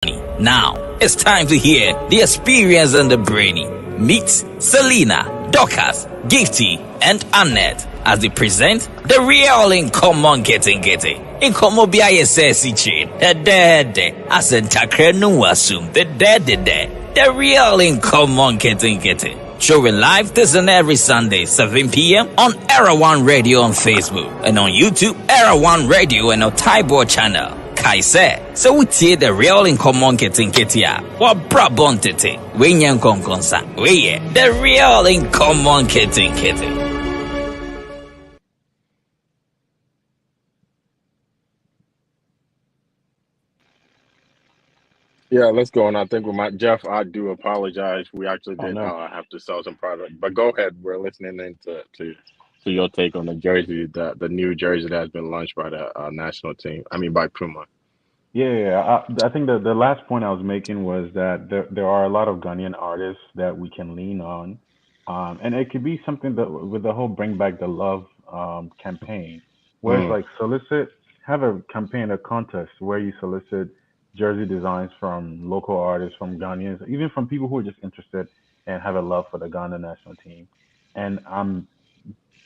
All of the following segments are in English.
Now, it's time to hear the experience and the brainy. Meet Selena, Dorcas, Gifty, and Annette as they present the real in common getting. In common says chain, the dead, as in Takrenu assume the dead, the real in common getting. Showing live this and every Sunday, 7 p.m. on Era1 Radio on Facebook and on YouTube, Era1 Radio and on Taibo channel. Kaise, so we see the real in common getting what brabon tete, when yan konsa, we the real in common getting. Yeah, let's go. And I think with my Jeff, I do apologize. We actually did have to sell some product, but go ahead. We're listening into to your take on the jersey, the new jersey that has been launched by the national team. I mean, by Puma. I think the last point I was making was that there are a lot of Ghanaian artists that we can lean on, and it could be something that with the whole Bring Back the Love campaign, where it's Mm. like have a campaign, a contest where you solicit jersey designs from local artists, from Ghanaians, even from people who are just interested and have a love for the Ghana national team. And I'm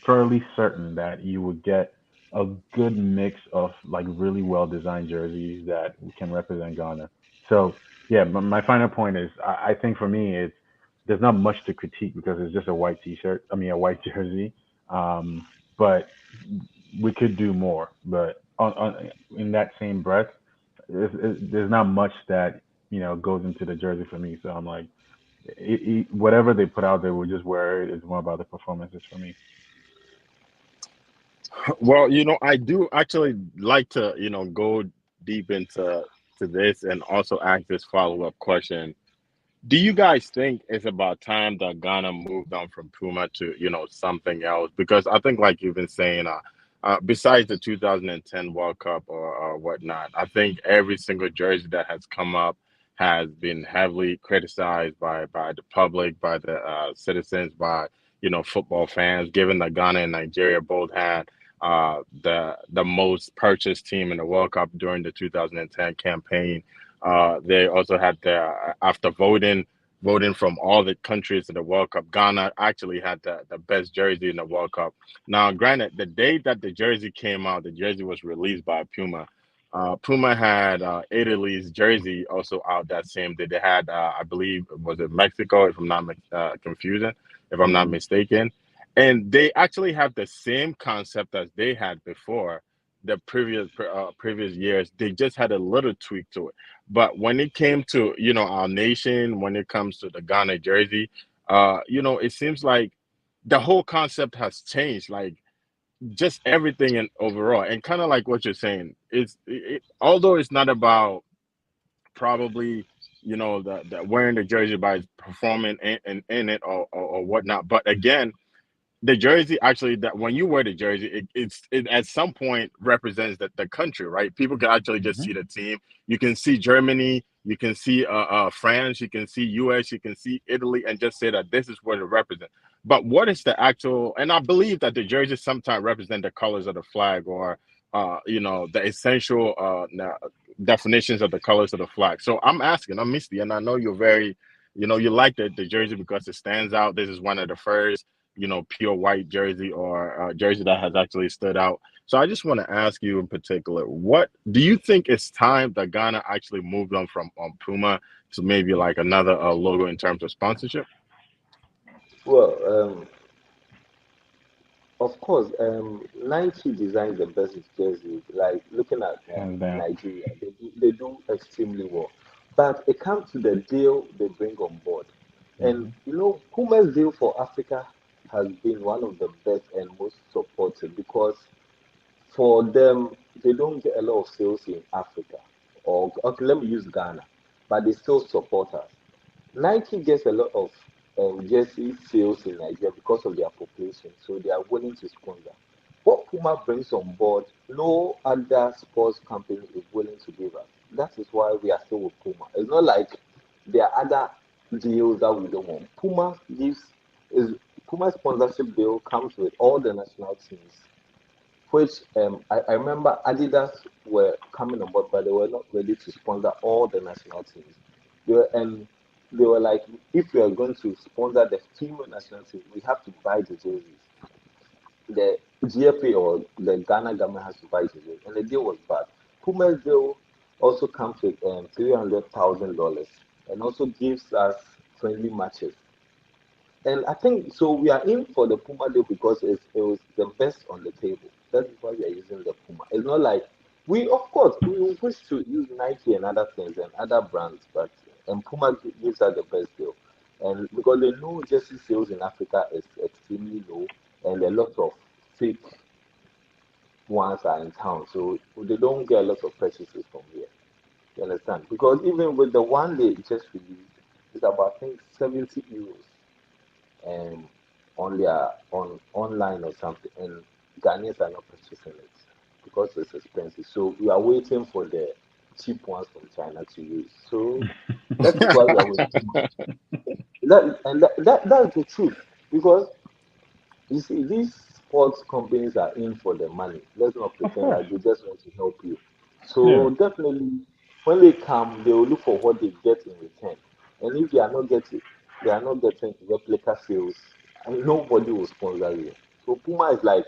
fairly certain that you would get a good mix of like really well designed jerseys that can represent Ghana. So yeah, my final point is I think for me it's there's not much to critique because it's just a white t-shirt. I mean a white jersey. But we could do more. But in that same breath, there's not much that goes into the jersey for me. So I'm like, whatever they put out there, we'll just wear it. It's more about the performances for me. Well, I do actually like to, go deep into this and also ask this follow-up question. Do you guys think it's about time that Ghana moved on from Puma to, something else? Because I think, like you've been saying, besides the 2010 World Cup or whatnot, I think every single jersey that has come up has been heavily criticized by the public, by the citizens, by football fans. Given that Ghana and Nigeria both had the most purchased team in the World Cup during the 2010 campaign, they also had after voting from all the countries in the World Cup, Ghana actually had the best jersey in the World Cup. Now, granted, the day that the jersey came out, the jersey was released by Puma. Puma had Italy's jersey also out that same day. They had, I believe, was it Mexico, if I'm not confusing, if I'm not mistaken. And they actually have the same concept as they had before the previous years. They just had a little tweak to it. But when it came to, our nation, when it comes to the Ghana jersey, it seems like the whole concept has changed. Like, just everything and overall, and kind of like what you're saying although it's not about probably the wearing the jersey by performing in it or whatnot, but again, the jersey actually, that when you wear the jersey, it at some point represents the country, right? People can actually just see the team. You can see Germany, you can see France, you can see US, you can see Italy, and just say that this is what it represents. But what is the actual? And I believe that the jerseys sometimes represent the colors of the flag, or the essential definitions of the colors of the flag. So I'm asking, I'm Misty, and I know you're very, you like the jersey because it stands out. This is one of the first pure white jersey or jersey that has actually stood out. So I just want to ask you in particular, what do you think it's time that Ghana actually moved on from Puma to maybe like another logo in terms of sponsorship? Well, of course, Nike designs the best jersey. Like looking at Hands down. Nigeria, they do extremely well. But it comes to the deal they bring on board. And Puma's deal for Africa has been one of the best and most supported because for them, they don't get a lot of sales in Africa. Or okay, let me use Ghana, but they still support us. Nike gets a lot of jersey sales in Nigeria because of their population, so they are willing to sponsor. What Puma brings on board, no other sports company is willing to give us. That is why we are still with Puma. It's not like there are other deals that we don't want. Puma sponsorship deal comes with all the national teams which I remember Adidas were coming on board, but they were not ready to sponsor all the national teams. And they were like, if we are going to sponsor the female national team, we have to buy the jerseys. The GFA or the Ghana government has to buy the jerseys, and the deal was bad. Puma's deal also comes with $300,000 and also gives us friendly matches. And I think so. We are in for the Puma deal because it was the best on the table. That's why we are using the Puma. It's not like we, of course, we wish to use Nike and other things and other brands, but and Puma gives us the best deal. And because the new jersey sales in Africa is extremely low, and a lot of fake ones are in town, so they don't get a lot of purchases from here. You understand? Because even with the one they just released, it's about I think 70 euros um, on their on online or something, and Ghanaians are not purchasing it because it's expensive. So we are waiting for the cheap ones from China to use. So that is why we are waiting. That's the truth because you see these sports companies are in for the money. Let's not Of pretend course. like they just want to help you. Yeah. So definitely when they come, they will look for what they get in return. And if they are not getting replica sales, and nobody will sponsor you. So Puma is like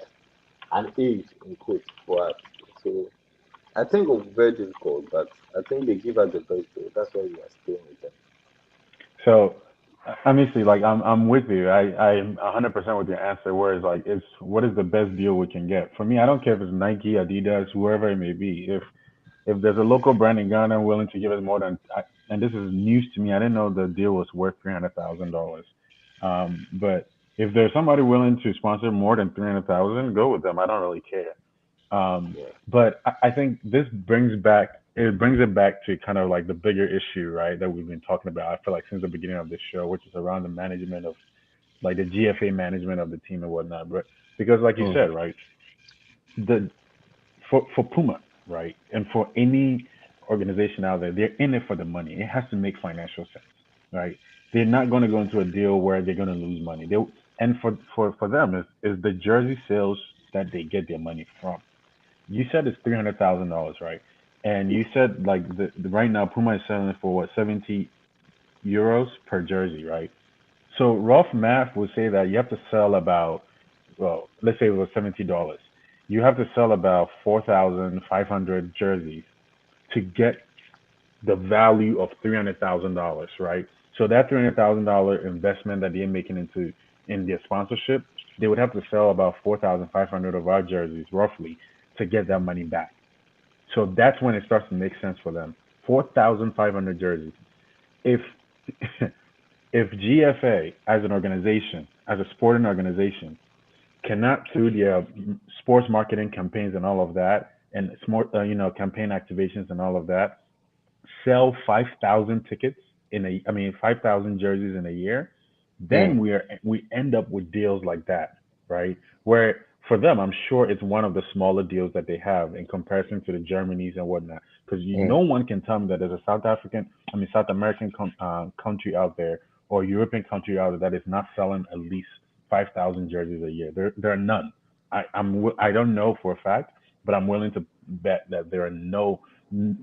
an age in quotes for us. So I think it will be very difficult, but I think they give us the best deal. That's why we are staying with them. So honestly, like I'm with you. I'm 100% with your answer. Whereas like it's what is the best deal we can get? For me, I don't care if it's Nike, Adidas, whoever it may be. If there's a local brand in Ghana willing to give us more than, and this is news to me, I didn't know the deal was worth $300,000. But if there's somebody willing to sponsor more than 300,000, go with them. I don't really care. Yeah. But I think this brings it back to kind of like the bigger issue, right, that we've been talking about. I feel like since the beginning of this show, which is around the management of like the GFA management of the team and whatnot. But because, like you Mhm. said, right, the for Puma, right, and for any organization out there, they're in it for the money. It has to make financial sense, right? They're not going to go into a deal where they're going to lose money. They and for them is the jersey sales that they get their money from. You said it's $300,000, right? And you said like the right now Puma is selling it for what 70 euros per jersey, right? So rough math would say that you have to sell about, well, let's say it was $70. You have to sell about 4,500 jerseys to get the value of $300,000, right? So that $300,000 investment that they're making into in their sponsorship, they would have to sell about 4,500 of our jerseys roughly to get that money back. So that's when it starts to make sense for them. 4,500 jerseys. If if GFA as an organization, as a sporting organization, cannot through their sports marketing campaigns and all of that, and smart, campaign activations and all of that, sell 5,000 tickets I mean, 5,000 jerseys in a year, then Mm. we end up with deals like that, right? Where for them, I'm sure it's one of the smaller deals that they have in comparison to the Germanys and whatnot. Because no Mm. one can tell me that there's a South American country out there or European country out there that is not selling at least 5,000 jerseys a year. There are none. I don't know for a fact, but I'm willing to bet that there are no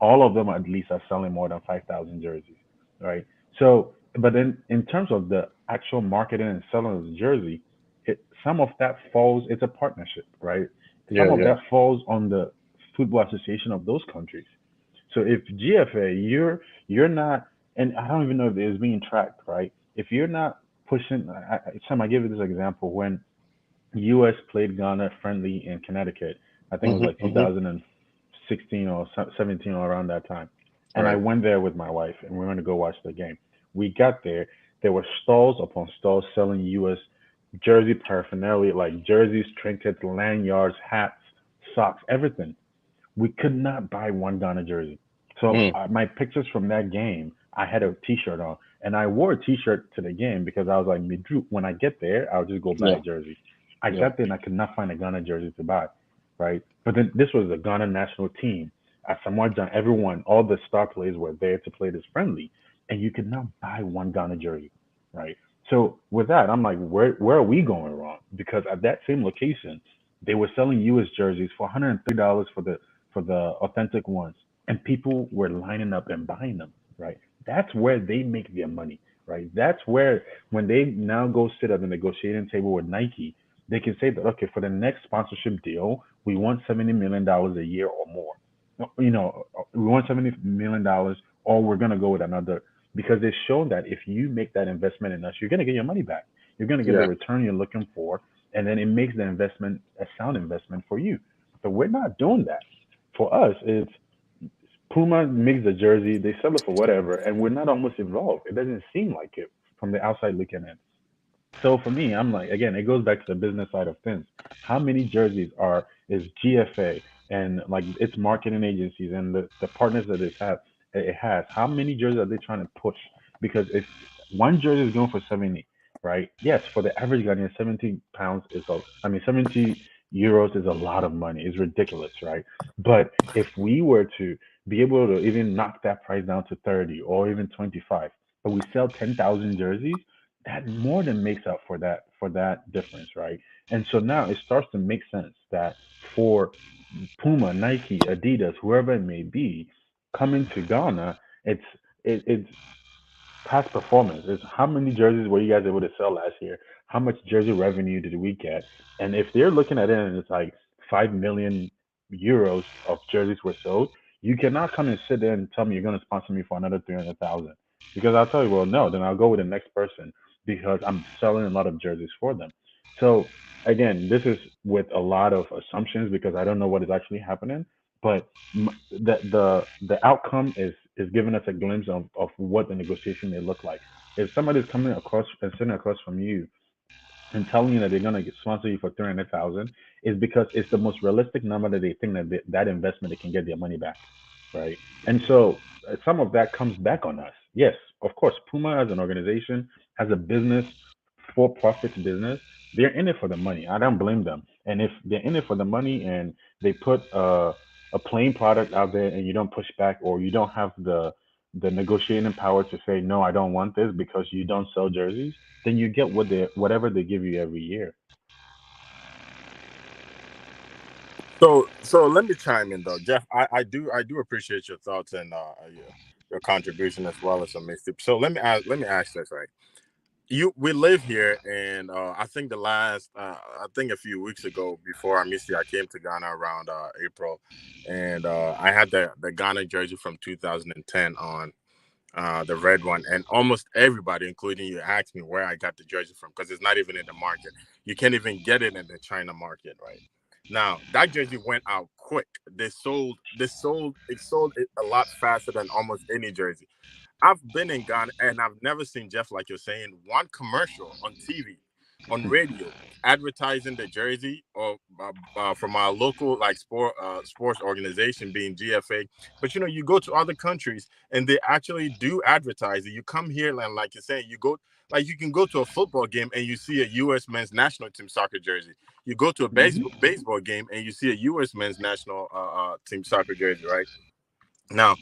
all of them at least are selling more than 5,000 jerseys, right? So, but then in terms of the actual marketing and selling of the jersey, some of that falls. It's a partnership, right? Yeah, Some of yeah. that falls on the football association of those countries. So if GFA, you're not, and I don't even know if it's being tracked, right? If you're not pushing, Sam, I give you this example when U.S. played Ghana friendly in Connecticut. I think it was Hmm. like Hmm. 2016 or 17 or around that time. And I Right. went there with my wife and we went to go watch the game. We got there. There were stalls upon stalls selling U.S. jersey paraphernalia like jerseys, trinkets, lanyards, hats, socks, everything. We could not buy one Ghana jersey. So Mm. my pictures from that game, I had a T-shirt on, and I wore a T-shirt to the game because I was like, "Midru, when I get there, I'll just go buy Yeah, a jersey." I yeah. got there and I could not find a Ghana jersey to buy, right? But then this was the Ghana national team. At Samoa John, everyone, all the star players were there to play this friendly, and you could not buy one Ghana jersey, right? So with that, I'm like, where are we going wrong? Because at that same location, They were selling U.S. jerseys for $103 for the authentic ones, and people were lining up and buying them. Right? That's where they make their money. Right? That's where when they now go sit at the negotiating table with Nike, they can say that okay, for the next sponsorship deal, we want $70 million a year or more. We want $70 million, or we're gonna go with another because they've shown that if you make that investment in us, you're gonna get your money back. You're gonna get the Yeah. return you're looking for, and then it makes the investment a sound investment for you. But we're not doing that. For us, it's Puma makes the jersey, they sell it for whatever, and we're not almost involved. It doesn't seem like it from the outside looking in. So for me, I'm like, again, it goes back to the business side of things. How many jerseys are is GFA and like its marketing agencies and the partners that it has? How many jerseys are they trying to push? Because if one jersey is going for 70, right? Yes, for the average Ghanaian, 70 pounds is I mean, 70 euros is a lot of money. It's ridiculous, right? But if we were to be able to even knock that price down to 30 or even 25, but we sell 10,000 jerseys, that more than makes up for that difference, right? And so now it starts to make sense that for Puma, Nike, Adidas, whoever it may be, coming to Ghana, it's it's past performance. It's how many jerseys were you guys able to sell last year? How much jersey revenue did we get? And if they're looking at it and it's like 5 million euros of jerseys were sold, you cannot come and sit there and tell me you're going to sponsor me for another 300,000. Because I'll tell you, well, no, then I'll go with the next person because I'm selling a lot of jerseys for them. So again, this is with a lot of assumptions because I don't know what is actually happening. But the outcome is giving us a glimpse of what the negotiation may look like. If somebody's coming across and sitting across from you and telling you that they're gonna sponsor you for 300,000, is because it's the most realistic number that they think that that investment they can get their money back, right? And so some of that comes back on us. Yes, of course, Puma as an organization has a business, for profit business. They're in it for the money. I don't blame them. And if they're in it for the money and they put a plain product out there and you don't push back or you don't have the negotiating power to say no, I don't want this because you don't sell jerseys, then you get whatever they give you every year. So let me chime in though, Jeff. I do appreciate your thoughts and your contribution as well as some mixtape. So let me ask this, right. We live here, and I think I think a few weeks ago, before I missed you, I came to Ghana around April, and I had the Ghana jersey from 2010 on, the red one, and almost everybody, including you, asked me where I got the jersey from because it's not even in the market. You can't even get it in the China market, right? Now that jersey went out quick. It sold a lot faster than almost any jersey. I've been in Ghana and I've never seen, Jeff, like you're saying, one commercial on TV, on radio, advertising the jersey or from our local like sports organization being GFA. But you go to other countries and they actually do advertise it. You come here and like you're saying, you can go to a football game and you see a U.S. men's national team soccer jersey. You go to a Hmm. baseball game and you see a U.S. men's national team soccer jersey, right? Now,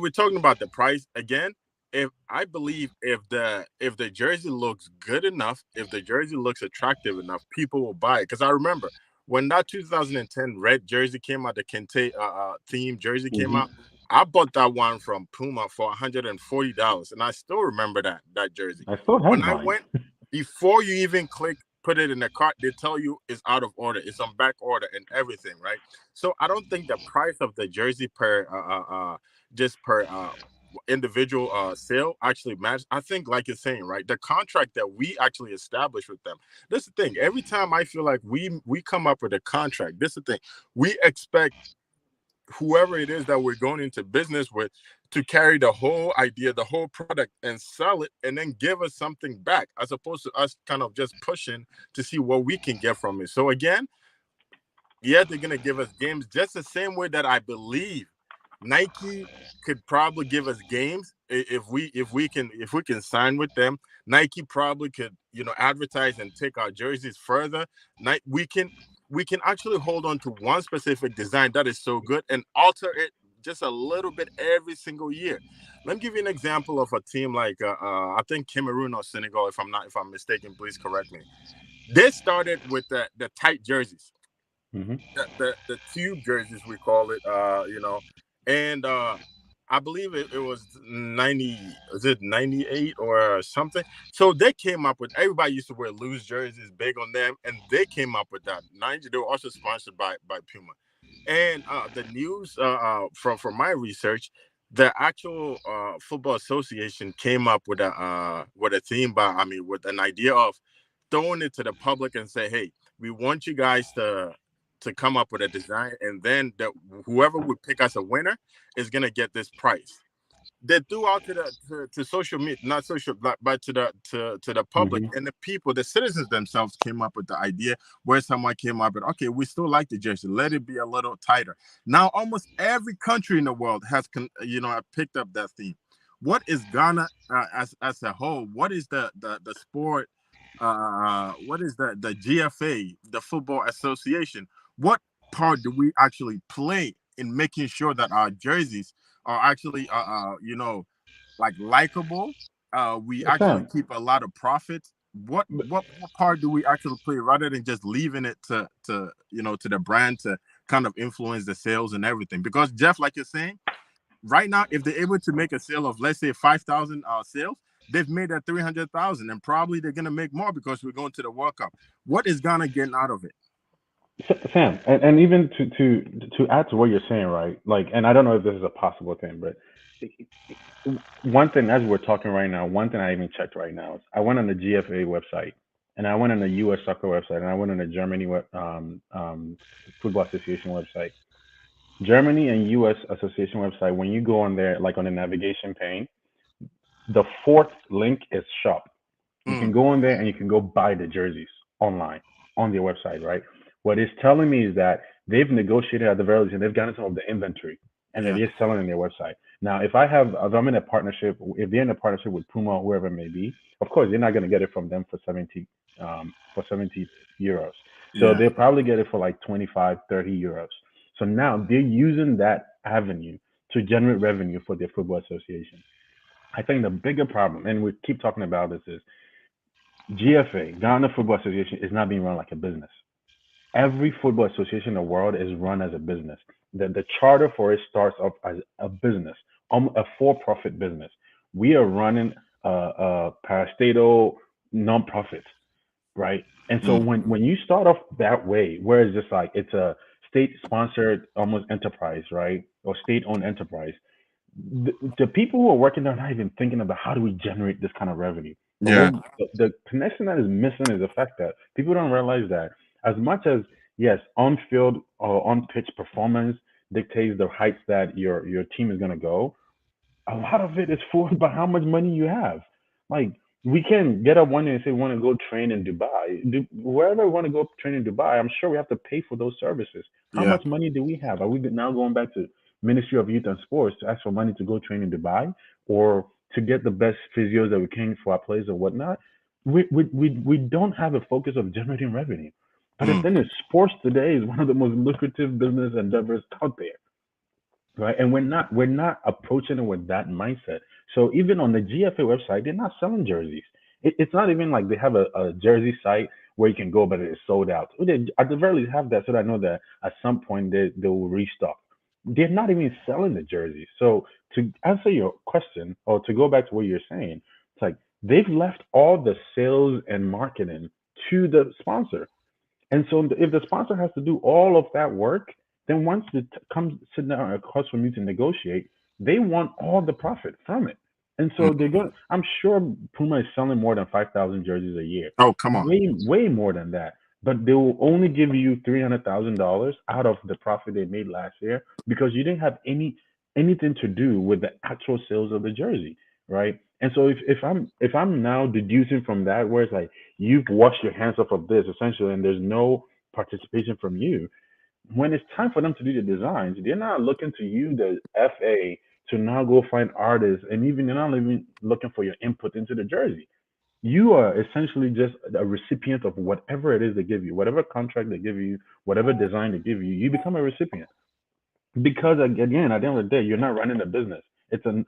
we're talking about the price again. If I believe if the jersey looks good enough, if the jersey looks attractive enough, people will buy it. Because I remember when that 2010 red jersey came out, the Kente theme jersey came Hmm. out. I bought that one from Puma for $140, and I still remember that jersey. I still When have I mine. went before you even click put it in the cart, they tell you it's out of order, it's on back order, and everything, right? So I don't think the price of the jersey per just per individual sale actually match. I think, like you're saying, right, the contract that we actually established with them. This is the thing. Every time I feel like we come up with a contract, this is the thing. We expect whoever it is that we're going into business with to carry the whole idea, the whole product, and sell it, and then give us something back, as opposed to us kind of just pushing to see what we can get from it. So again, yeah, they're gonna give us games just the same way that I believe Nike could probably give us games if we can sign with them. Nike probably could advertise and take our jerseys further. We can actually hold on to one specific design that is so good and alter it just a little bit every single year. Let me give you an example of a team like I think Cameroon or Senegal. If I'm mistaken, please correct me. They started with the tight jerseys. Mm-hmm. the tube jerseys we call it, and I believe it was 90, is it 98 or something? So they came up with, everybody used to wear loose jerseys, big on them, and they came up with that 90. They were also sponsored by Puma. And the news, from my research, the actual football association came up with a theme, with an idea of throwing it to the public and say, hey, we want you guys to come up with a design, and then whoever would pick us a winner is gonna get this prize. They threw out to social media, not social, but to the public, Mm-hmm. and the people, the citizens themselves came up with the idea. Where someone came up with, okay, we still like the jersey, let it be a little tighter. Now, almost every country in the world has, picked up that theme. What is Ghana, as a whole? What is the sport? What is the GFA, the Football Association? What part do we actually play in making sure that our jerseys are actually like likable? We actually Sam, keep a lot of profits. What part do we actually play, rather than just leaving it to the brand to kind of influence the sales and everything? Because Jeff, like you're saying, right now, if they're able to make a sale of, let's say, 5,000 sales, they've made that 300,000, and probably they're gonna make more because we're going to the World Cup. What is Ghana getting out of it? Sam, and even to add to what you're saying, right? Like, and I don't know if this is a possible thing, but one thing as we're talking right now, one thing I even checked right now is I went on the GFA website, and I went on the U.S. Soccer website, and I went on the Germany Football Association website. Germany and U.S. Association website. When you go on there, like on the navigation pane, the fourth link is shop. You Mm, can go on there and you can go buy the jerseys online on their website, right? What it's telling me is that they've negotiated at the very least and they've gotten some of the inventory and they're yeah, just selling on their website. Now, if I'm in a partnership, if they're in a partnership with Puma or whoever it may be, of course they're not going to get it from them for 70 euros. So yeah. they'll probably get it for like 25, 30 euros. So now they're using that avenue to generate revenue for their football association. I think the bigger problem, and we keep talking about this, is GFA, Ghana Football Association, is not being run like a business. Every football association in the world is run as a business. The charter for it starts off as a business, a for-profit business. We are running a parastatal non-profit, right? And so Mm, when you start off that way, where it's just like it's a state-sponsored almost enterprise, right, or state-owned enterprise, the people who are working there are not even thinking about how do we generate this kind of revenue. But yeah. the connection that is missing is the fact that people don't realize that as much as yes, on field or on pitch performance dictates the heights that your team is gonna go, a lot of it is forced by how much money you have. Like we can get up one day and say we want to go train in Dubai. Wherever we want to go train in Dubai, I'm sure we have to pay for those services. How Yeah. much money do we have? Are we now going back to Ministry of Youth and Sports to ask for money to go train in Dubai or to get the best physios that we can for our players or whatnot? We don't have a focus of generating revenue. But the Mm, thing is, sports today is one of the most lucrative business endeavors out there, right? And we're not approaching it with that mindset. So even on the GFA website, they're not selling jerseys. It's not even like they have a jersey site where you can go, but it is sold out. They, at the very least, have that so that I know that at some point they will restock. They're not even selling the jerseys. So to answer your question, or to go back to what you're saying, it's like they've left all the sales and marketing to the sponsor. And so if the sponsor has to do all of that work, then once it comes sit down across from you to negotiate, they want all the profit from it. And mm. so they're going. I'm sure Puma is selling more than 5,000 jerseys a year, Oh, come on. way more than that. But they will only give you $300,000 out of the profit they made last year because you didn't have anything to do with the actual sales of the jersey, right? And so if I'm now deducing from that, where it's like you've washed your hands off of this essentially, and there's no participation from you, when it's time for them to do the designs, they're not looking to you, the FA, to now go find artists, and even they're not even looking for your input into the jersey. You are essentially just a recipient of whatever it is they give you, whatever contract they give you, whatever design they give you. You become a recipient because again, at the end of the day, you're not running a business. It's a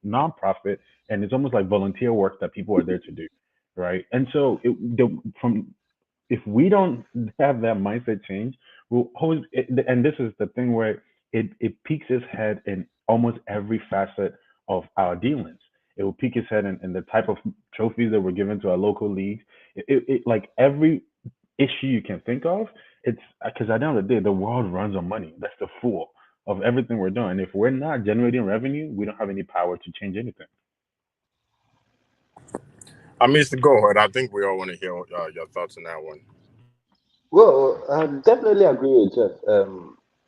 nonprofit, and it's almost like volunteer work that people are there to do, right? And so from if we don't have that mindset change, will always, and this is the thing where it peaks its head in almost every facet of our dealings. It will peak its head in the type of trophies that were given to our local leagues. Like every issue you can think of, it's because at the end of the day, the world runs on money. That's the fool of everything we're doing. If we're not generating revenue, we don't have any power to change anything. I mean, to go ahead. I think we all want to hear your thoughts on that one. Well, I definitely agree with Jeff.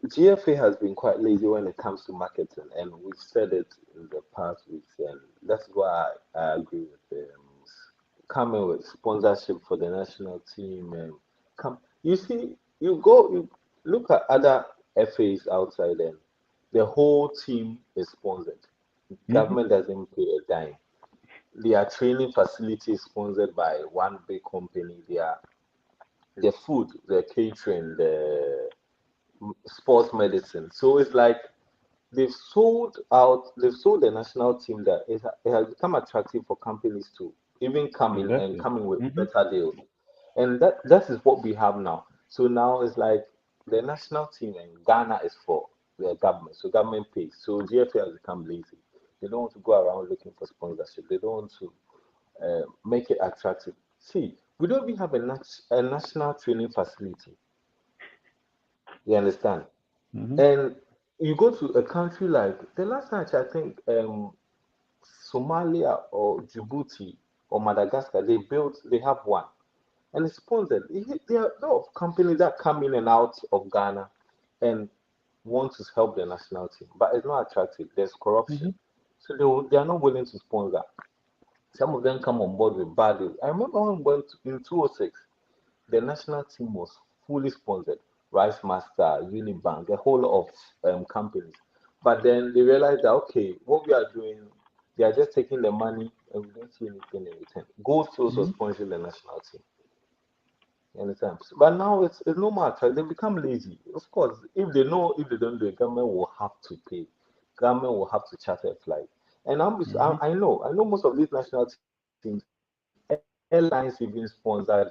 GFA has been quite lazy when it comes to marketing, and we've said it in the past weeks, and that's why I agree with them. Coming with sponsorship for the national team, and come, you see, you look at other FAs outside, and the whole team is sponsored. Hmm. Government doesn't pay a dime. Their training facility is sponsored by one big company. The food, the catering, the sports medicine. So it's like they've sold the national team that it has become attractive for companies to even come in and Invested. come in with Hmm. better deals. And that is what we have now. So now it's like the national team in Ghana is for the government. So government pays. So GFA has become lazy. They don't want to go around looking for sponsorship. They don't want to make it attractive. See, we don't even have a national training facility. You understand? Hmm. And you go to a country like the last time I think Somalia or Djibouti or Madagascar, they have one and it's sponsored. There are a lot of companies that come in and out of Ghana and want to help the national team, but it's not attractive. There's corruption, Hmm. so they are not willing to sponsor. Some of them come on board with bad deals. I remember when we went in 2006, the national team was fully sponsored. Rice Master, Unibank, a whole lot of companies. But then they realized that okay, what we are doing, they are just taking the money and we don't see anything in return. Gold Fields was Hmm. sponsoring the national team. You understand? But now it's no matter. They become lazy. Of course, if they don't do it, government will have to pay. Government will have to charter a flight. And Hmm. I know most of these national teams, airlines even sponsor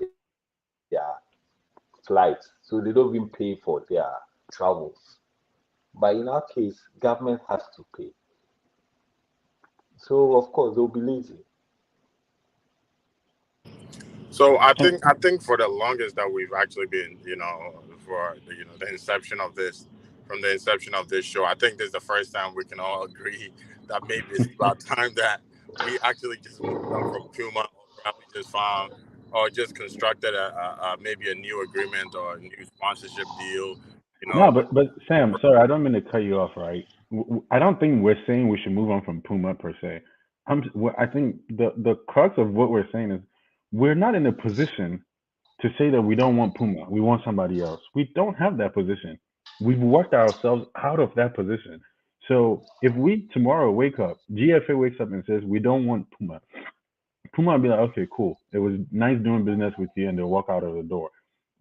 their flights, so they don't even pay for their travels. But in our case, government has to pay. So of course they'll be lazy. So I think for the longest that we've actually been, for the inception of this, from the inception of this show, I think this is the first time we can all agree that maybe it's about time that we actually just moved on from Puma, or probably just found or just constructed maybe a new agreement or a new sponsorship deal. You No, know, but Sam, sorry, I don't mean to cut you off, right? I don't think we're saying we should move on from Puma per se. I think the crux of what we're saying is we're not in a position to say that we don't want Puma, we want somebody else. We don't have that position. We've worked ourselves out of that position. So if we tomorrow wake up, GFA wakes up and says we don't want Puma, Puma will be like, okay, cool. It was nice doing business with you, and they'll walk out of the door.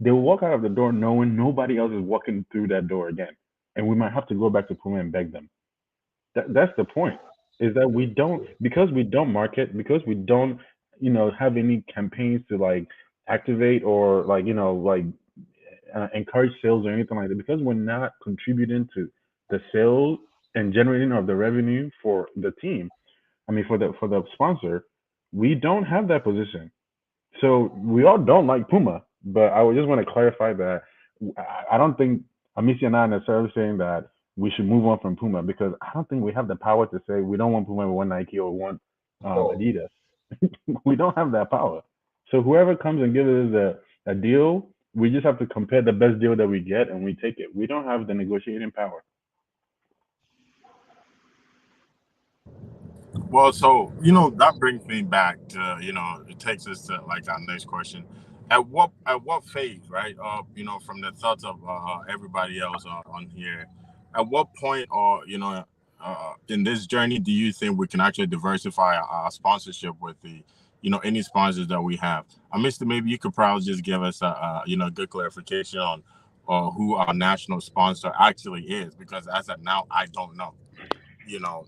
They'll walk out of the door knowing nobody else is walking through that door again, and we might have to go back to Puma and beg them. That's the point. Is that we don't because we don't market because we don't have any campaigns to like activate or like like encourage sales or anything like that because we're not contributing to the sales and generating of the revenue for the team. I mean for the sponsor, we don't have that position. So we all don't like Puma, but I would just want to clarify that I don't think Amici and I are necessarily saying that we should move on from Puma because I don't think we have the power to say we don't want Puma, we want Nike or we want Oh, Adidas. We don't have that power. So whoever comes and gives us a deal, we just have to compare the best deal that we get and we take it. We don't have the negotiating power. well, so that brings me back to it takes us to like our next question. At what phase, right? From the thoughts of everybody else on here, at what point or in this journey do you think we can actually diversify our sponsorship with the any sponsors that we have? Mister, maybe you could probably just give us a good clarification on who our national sponsor actually is because as of now I don't know.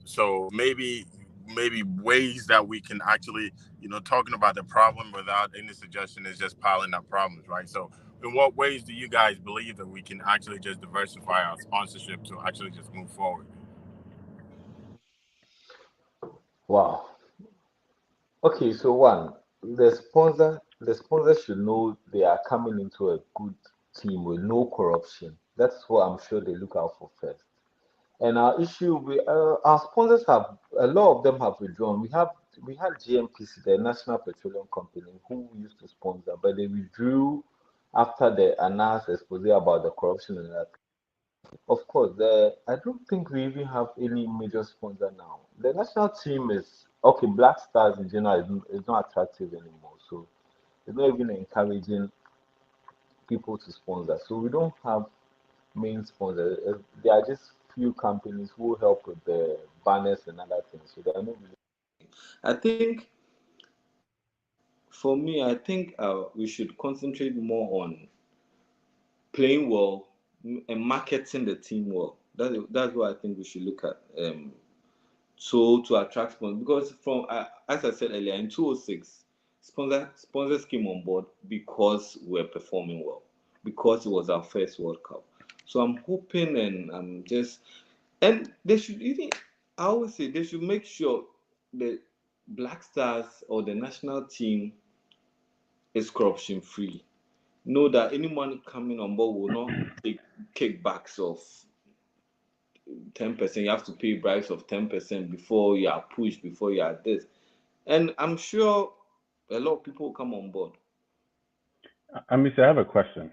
So maybe ways that we can actually talking about the problem without any suggestion is just piling up problems, right? So in what ways do you guys believe that we can actually just diversify our sponsorship to actually just move forward? Wow. Okay, so one, the sponsor should know they are coming into a good team with no corruption. That's what I'm sure they look out for first. And our issue, our sponsors have a lot of them have withdrawn. We had GMPC, the National Petroleum Company, who used to sponsor, but they withdrew after the announced expose about the corruption and that. Of course, I don't think we even have any major sponsor now. The national team is okay. Black Stars in general is not attractive anymore, so it's not even encouraging people to sponsor. So we don't have main sponsors. There are just few companies who help with the banners and other things. So they are not really. I think for me, I think we should concentrate more on playing well and marketing the team well. That's what I think we should look at. So to attract sponsors, because from as I said earlier in 2006, sponsors came on board because we're performing well, because it was our first World Cup. So I'm hoping and I'm just and they should even I always say they should make sure the Black Stars or the national team is corruption free. Know that anyone coming on board will not take kickbacks of 10%. You have to pay bribes of 10% before you are pushed, before you are this. And I'm sure a lot of people will come on board. I mean, so I have a question.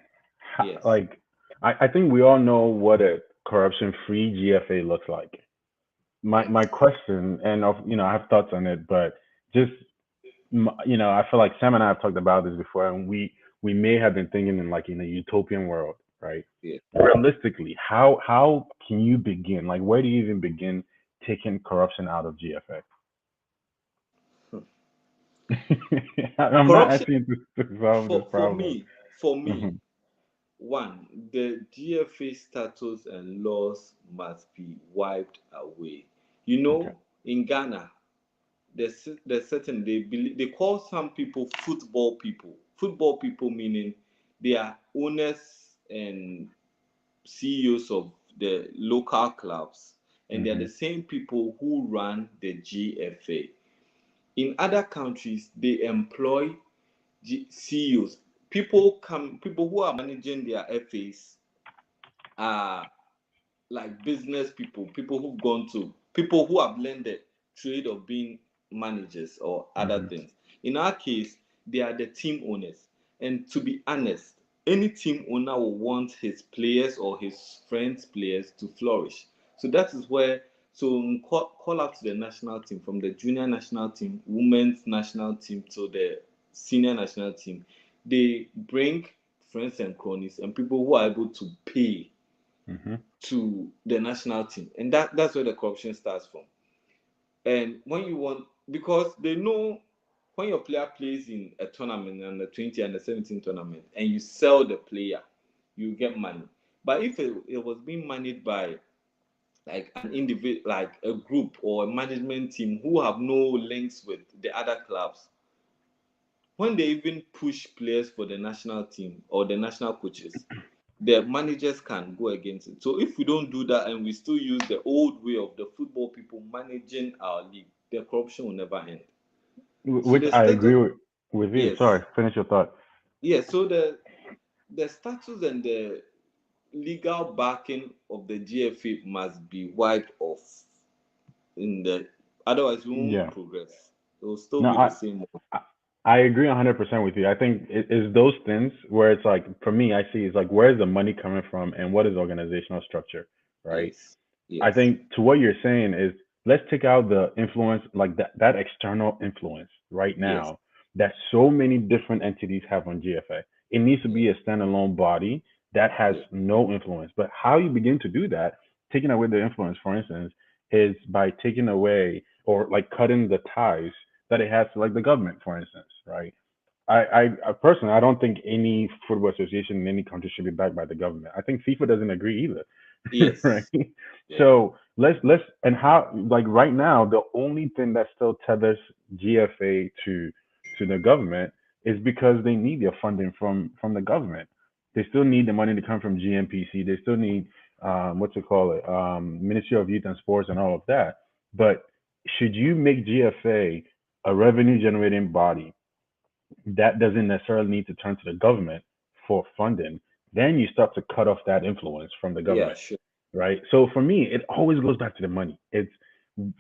Yes. Like, I think we all know what a corruption-free GFA looks like. My question, and I have thoughts on it, but just I feel like Sam and I have talked about this before, and we may have been thinking in a utopian world, right? Yeah. Realistically, how can you begin? Like, where do you even begin taking corruption out of GFA? I'm not Corruption asking you to solve this for problem. me, Hmm. one, the GFA status and laws must be wiped away. You Okay. know, in Ghana, there's certain they call some people football people. Football people meaning they are owners and CEOs of the local clubs, and they are Hmm. the same people who run the GFA. In other countries, they employ CEOs. People who are managing their FAs are like business people, people who have learned the trade of being managers or other Hmm. things. In our case, they are the team owners. And to be honest, any team owner will want his players or his friends' players to flourish. So that is where call out to the national team, from the junior national team, women's national team to the senior national team. They bring friends and cronies and people who are able to pay Hmm. to the national team, and that's where the corruption starts from. And when you want, because they know when your player plays in a tournament, and the 20 and the 17 tournament, and you sell the player, you get money. But if it was being managed by like an individual, like a group or a management team who have no links with the other clubs, when they even push players for the national team or the national coaches, the managers can go against it. So if we don't do that and we still use the old way of the football people managing our league, the corruption will never end. So Which the I agree status, with you. yes, Sorry, finish your thought. yes. So the status and the legal backing of the GFA must be wiped off. In the Otherwise, we won't Yeah. progress. It will still No, be the same. I I agree 100% with you. I think it's those things where it's like, for me, I see it's like, where's the money coming from and what is organizational structure, right? Yes, I yes, think to what you're saying is, let's take out the influence, like that external influence right yes, now that so many different entities have on GFA. It needs to yes, be a standalone body that has yes, no influence. But how you begin to do that, taking away the influence, for instance, is by taking away or like cutting the ties that it has to like the government, for instance, right? I personally, I don't think any football association in any country should be backed by the government. I think FIFA doesn't agree either, right? yes, yes, So let's and how, like, right now the only thing that still tethers GFA to the government is because they need their funding from the government. They still need the money to come from GMPC. They still need what to call it, Ministry of Youth and Sports and all of that. But should you make GFA a revenue generating body that doesn't necessarily need to turn to the government for funding, then you start to cut off that influence from the Yeah, government, sure. right? So for me, it always goes back to the money. It's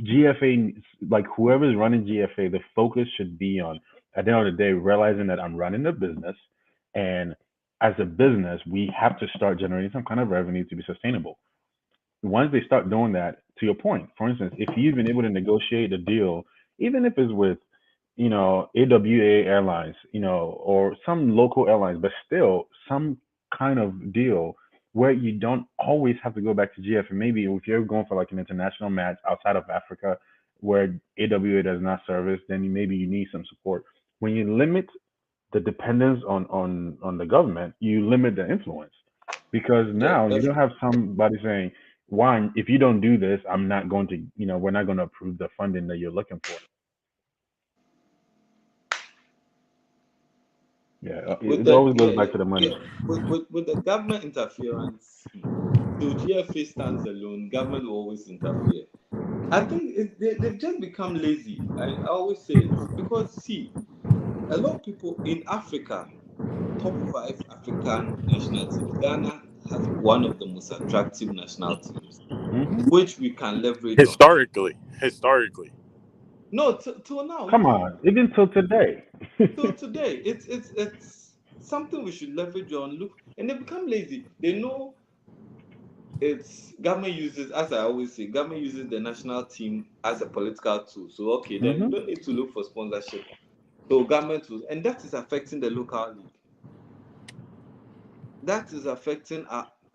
GFA, like whoever's running GFA, the focus should be on, at the end of the day, realizing that I'm running a business, and as a business, we have to start generating some kind of revenue to be sustainable. Once they start doing that, to your point, for instance, if you've been able to negotiate a deal, even if it's with, AWA Airlines, or some local airlines, but still some kind of deal where you don't always have to go back to GF. And maybe if you're going for like an international match outside of Africa where AWA does not service, then maybe you need some support. When you limit the dependence on the government, you limit the influence because Yeah, now you don't definitely. have somebody saying, "Why? If you don't do this, I'm not going to. We're not going to approve the funding that you're looking for." Yeah, With it the always yeah, goes yeah, back to the money. yeah. With the government interference, so GFA stands alone. Government will always interfere. I think they've just become lazy. I always say it because see, a lot of people in Africa, top five African national teams, Ghana has one of the most attractive national teams, Hmm. which we can leverage on. Historically. No, till now, Come even on, even till today. till today, it's something we should leverage on. Look, and they become lazy. They know it's government uses, as I always say, government uses the national team as a political tool. So okay, then you Hmm. don't need to look for sponsorship. So government will, and that is affecting the local league. That is affecting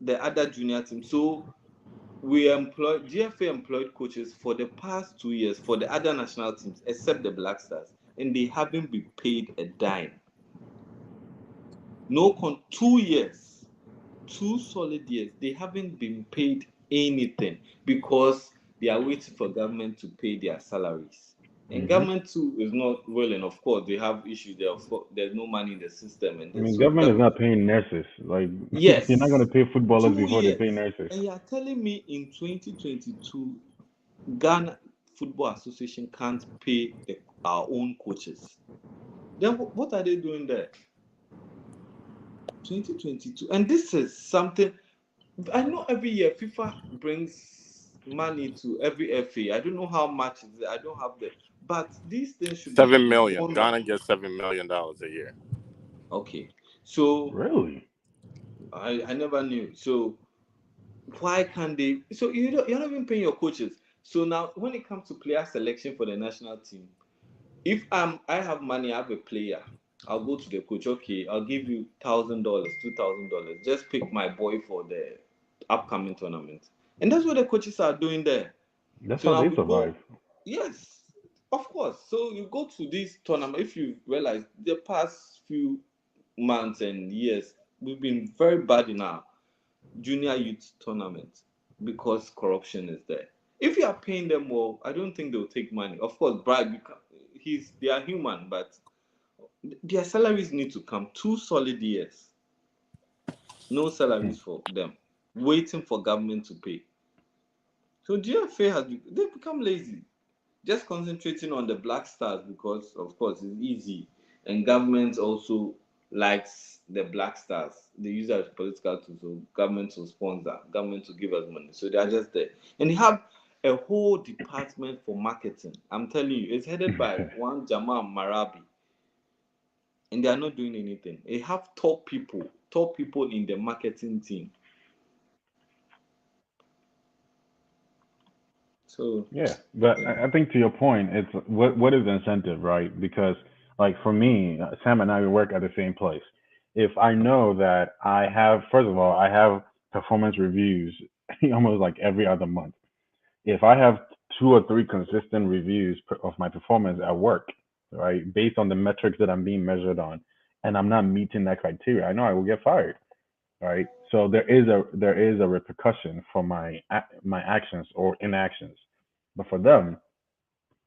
the other junior team. So we employed GFA employed coaches for the past 2 years for the other national teams, except the Black Stars, and they haven't been paid a dime. No, 2 years, 2 solid years, they haven't been paid anything because they are waiting for government to pay their salaries. And Hmm. government too is not willing. Of course, they have issues there. Of course, there's no money in the system, and I mean, so government is not paying nurses. Like, you're not going yes, to pay footballers two before they pay years. nurses. And you are telling me in 2022, Ghana Football Association can't pay our own coaches. Then what are they doing there? 2022, and this is something I know every year FIFA brings money to every FA. I don't know how much is it. I don't have the, but these things should be 7 million. honored. Ghana gets $7 million a year. Okay, so Really? I never knew. So why can't they? So you're not even paying your coaches. So now when it comes to player selection for the national team, if I have money, I have a player. I'll go to the coach. Okay, I'll give you $1,000, $2,000. Just pick my boy for the upcoming tournament, and that's what the coaches are doing there. That's So how now they we survive. go, yes, of course. So you go to this tournament. If you realize the past few months and years, we've been very bad in our junior youth tournament because corruption is there. If you are paying them well, I don't think they'll take money. Of course, bribe. They are human, but their salaries need to come 2 solid years. No Hmm. salaries for them, waiting for government to pay. So GFA they've become lazy, just concentrating on the Black Stars because, of course, it's easy, and government also likes the Black Stars. They use it as political tools, so government will sponsor, government will give us money. So they are just there, and they have a whole department for marketing. I'm telling you, it's headed by one Jamal Marabi, and they are not doing anything. They have top people in the marketing team. So Yeah, but yeah, I think to your point, it's what is the incentive, right? Because like for me, Sam and I we work at the same place. If I know that I have, first of all, I have performance reviews almost like every other month. If I have two or three consistent reviews of my performance at work, right, based on the metrics that I'm being measured on, and I'm not meeting that criteria, I know I will get fired, right? So there is a repercussion for my actions or inactions. But for them,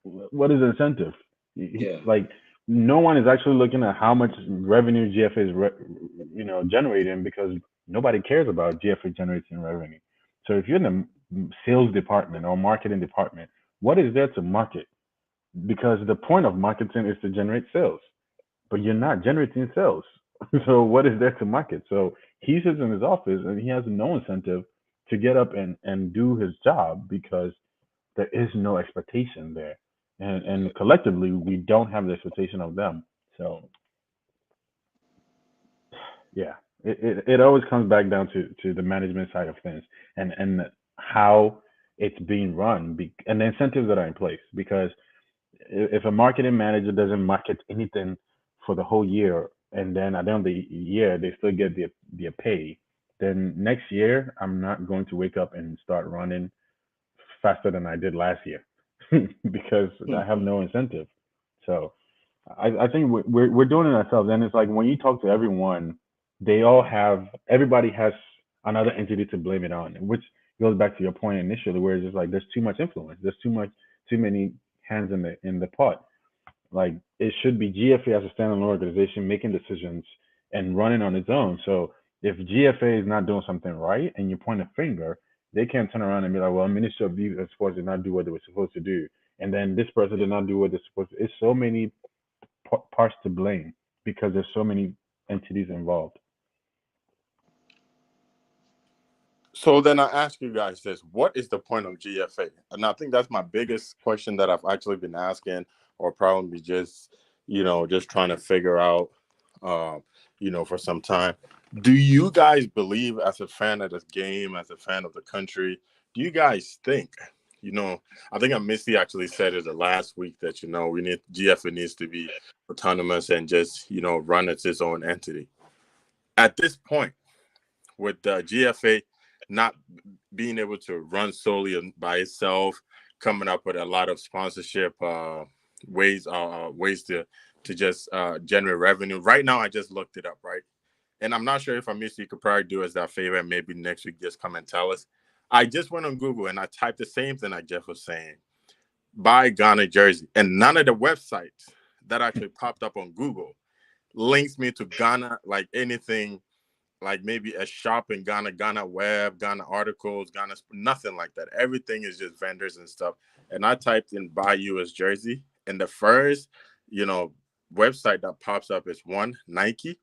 what is the incentive? yeah, Like no one is actually looking at how much revenue GFA is generating because nobody cares about GFA generating revenue. So if you're in the sales department or marketing department, what is there to market? Because the point of marketing is to generate sales, but you're not generating sales. So what is there to market? So he sits in his office and he has no incentive to get up and do his job because there is no expectation there. And collectively, we don't have the expectation of them. So yeah, it always comes back down to the management side of things and how it's being run and the incentives that are in place. Because if a marketing manager doesn't market anything for the whole year, and then at the end of the year they still get their pay, then next year I'm not going to wake up and start running faster than I did last year because I have no incentive. So I think we're doing it ourselves, and it's like when you talk to everyone, everybody has another entity to blame it on, which goes back to your point initially, where it's just like there's too much influence, there's too many hands in the pot. Like it should be GFA as a standalone organization making decisions and running on its own. So if GFA is not doing something right and you point a finger, they can't turn around and be like, well, Minister of Youth and Sports did not do what they were supposed to do. And then this person did not do what they're supposed to. It's so many parts to blame because there's so many entities involved. So then I ask you guys this: what is the point of GFA? And I think that's my biggest question that I've actually been asking, or probably just, just trying to figure out, for some time. Do you guys believe, as a fan of this game, as a fan of the country, do you guys think, I think Missy actually said it the last week that, GFA needs to be autonomous and just, run as its own entity. At this point, with the GFA not being able to run solely by itself, coming up with a lot of sponsorship ways to just generate revenue. Right now, I just looked it up, right? And I'm not sure if you could probably do us that favor and maybe next week just come and tell us. I just went on Google and I typed the same thing that Jeff was saying. Buy Ghana jersey. And none of the websites that actually popped up on Google links me to Ghana, like anything, like maybe a shop in Ghana, Ghana web, Ghana articles, Ghana, nothing like that. Everything is just vendors and stuff. And I typed in buy US jersey, and the first, website that pops up is one, Nike.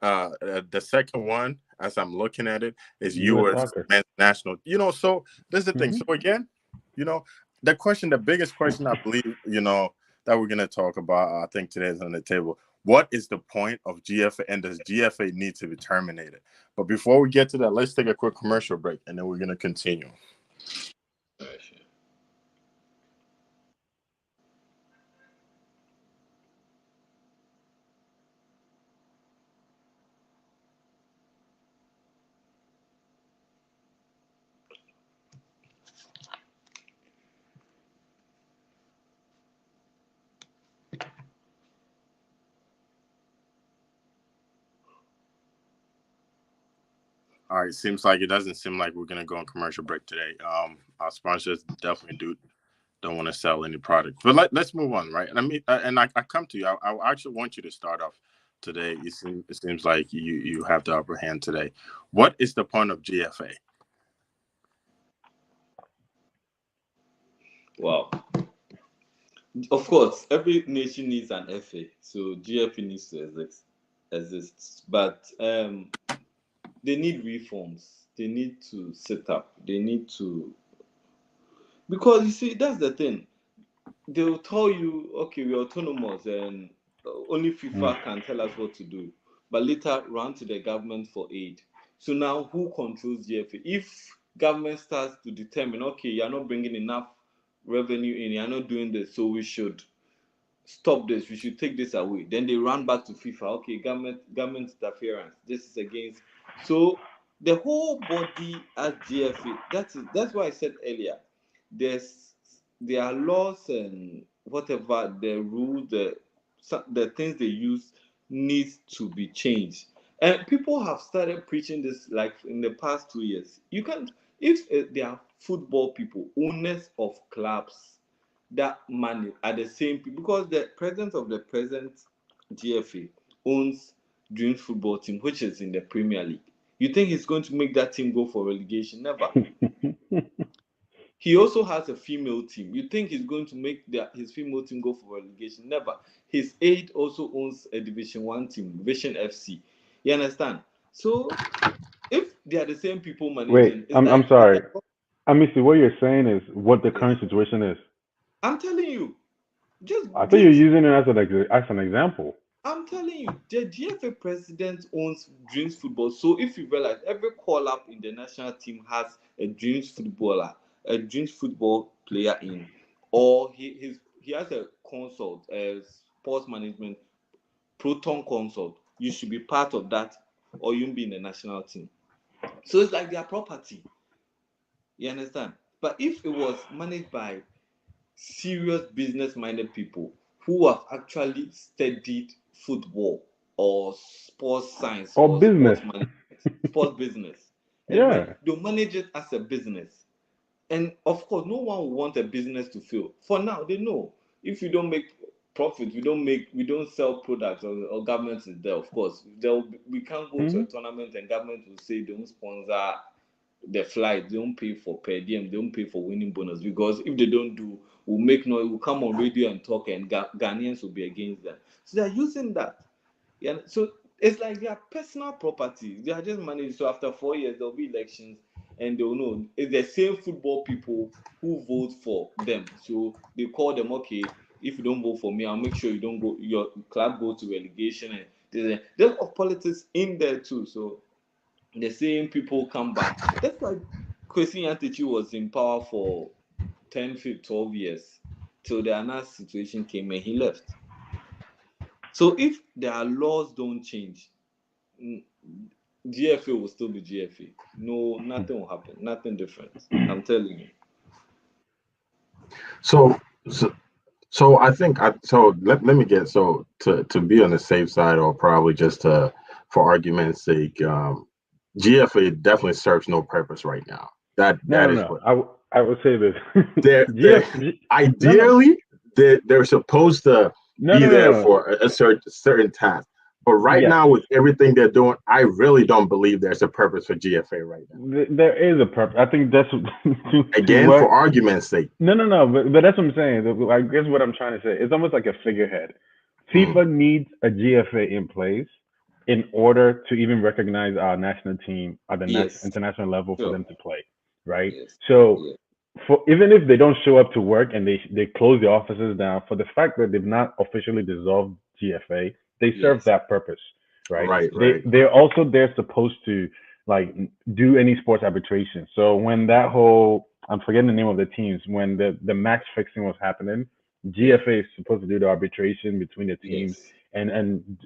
The second one, as I'm looking at it, is U.S. US soccer. men's national. So this is the thing. So again, the biggest question I believe, that we're gonna talk about, I think today is on the table. What is the point of GFA, and does GFA need to be terminated? But before we get to that, let's take a quick commercial break, and then we're gonna continue. All right, it doesn't seem like we're gonna go on commercial break today. Our sponsors definitely don't want to sell any product, but let's move on, right? And I come to you. I actually want you to start off today. It seems like you have the upper hand today. What is the point of GFA? Wow. Of course, every nation needs an FA, so GFA needs to exist. But they need reforms. They need to set up. They need to, because you see, that's the thing. They'll tell you, okay, we're autonomous and only FIFA can tell us what to do, but later run to the government for aid. So now who controls GFA? If government starts to determine, okay, you're not bringing enough revenue in, you're not doing this, so we should stop this, we should take this away. Then they run back to FIFA. Okay, government interference. This is against. So the whole body at GFA. That's why I said earlier. There are laws and whatever the rules, the things they use needs to be changed. And people have started preaching this like in the past 2 years. You can't, if there are football people, owners of clubs, that money are the same people, because the president of the present GFA owns dreams football team, which is in the Premier League. You think he's going to make that team go for relegation? Never. He also has a female team. You think he's going to make his female team go for relegation? Never. His aide also owns a Division 1 team, Vision FC. You understand? So if they are the same people Wait, managing, I'm sorry. I mean, see, what you're saying is what the current situation is. I'm telling you, just I thought you're dreams. using it as an example. I'm telling you, the GFA president owns Dreams Football. So if you realize, every call up in the national team has a Dreams footballer, a Dreams football player in, or he has a consult, a sports management proton consult. You should be part of that, or you'll be in the national team. So it's like their property. You understand? But if it was managed by serious business minded people who have actually studied football or sports science Or or business. sports management, sports business, and then Yeah. they'll manage it as a business. And of course, no one will want a business to fail. For now, they know if you don't make profit, we don't sell products, or government is there. Of course, we can't go to a Hmm. tournament and government will say don't sponsor the flight, they don't pay for per diem, they don't pay for winning bonus, because if they don't do, we'll make noise, we'll come on radio and talk, and Ghanaians will be against them. So they're using that. Yeah, so it's like their personal property. They are just managed. So after 4 years, there'll be elections, and they'll know it's the same football people who vote for them. So they call them, okay, if you don't vote for me, I'll make sure you don't go, your club go to relegation, and there's of politics in there too. So the same people come back. That's why Kwesi Yantechi was in power for 10, 15, 12 years till the Anas situation came and he left. So if their laws don't change, GFA will still be GFA. No, nothing will happen. Nothing different. I'm telling you. So, so, so I think let me get to be on the safe side, or probably just for argument's sake, GFA definitely serves no purpose right now. That No, that no, is no. what I would say this. they're No, no, ideally they're supposed to no, be no, there no, no. for a certain task. But right Yes. now, with everything they're doing, I really don't believe there's a purpose for GFA right now. There is a purpose. I think that's to Again, for what. argument's sake. No, no, no. But that's what I'm saying. I guess what I'm trying to say. It's almost like a figurehead. Mm, FIFA needs a GFA in place in order to even recognize our national team at the Yes. international level for Sure. them to play, right? Yes. So, Yeah. for even if they don't show up to work and they close the offices down, for the fact that they've not officially dissolved GFA, they serve Yes. that purpose, right? right, Yes. right. They're also they're supposed to like do any sports arbitration. So when that whole I'm forgetting the name of the teams, when the match fixing was happening, Yeah. GFA is supposed to do the arbitration between the teams Yes. and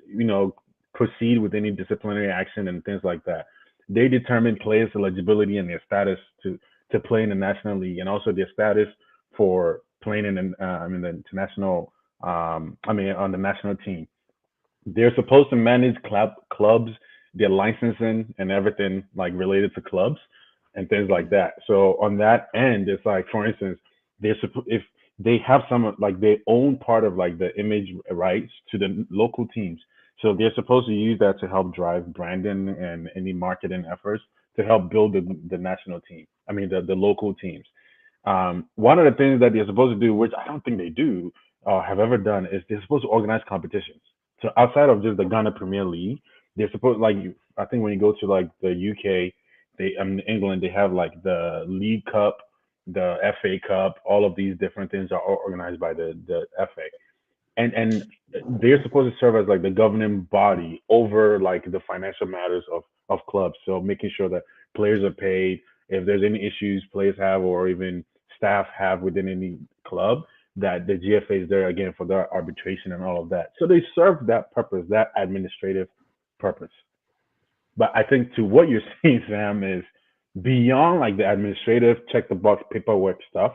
proceed with any disciplinary action and things like that. They determine players' eligibility and their status to play in the national league, and also their status for playing in the international on the national team. They're supposed to manage clubs, their licensing and everything like related to clubs and things like Mm. that. So on that end, it's like, for instance, if they have some like they own part of like the image rights to the local teams, so they're supposed to use that to help drive branding and any marketing efforts to help build the national team. I mean the local teams. One of the things that they're supposed to do, which I don't think they do or have ever done, is they're supposed to organize competitions. So outside of just the Ghana Premier League, they're supposed like I think when you go to like the UK, England they have like the League Cup, the FA Cup, all of these different things are all organized by the FA and they're supposed to serve as like the governing body over like the financial matters of clubs. So making sure that players are paid, if there's any issues players have or even staff have within any club, that the GFA is there again for their arbitration and all of that. So they serve that purpose, that administrative purpose. But I think to what you're saying, Sam, is beyond like the administrative check the box paperwork stuff.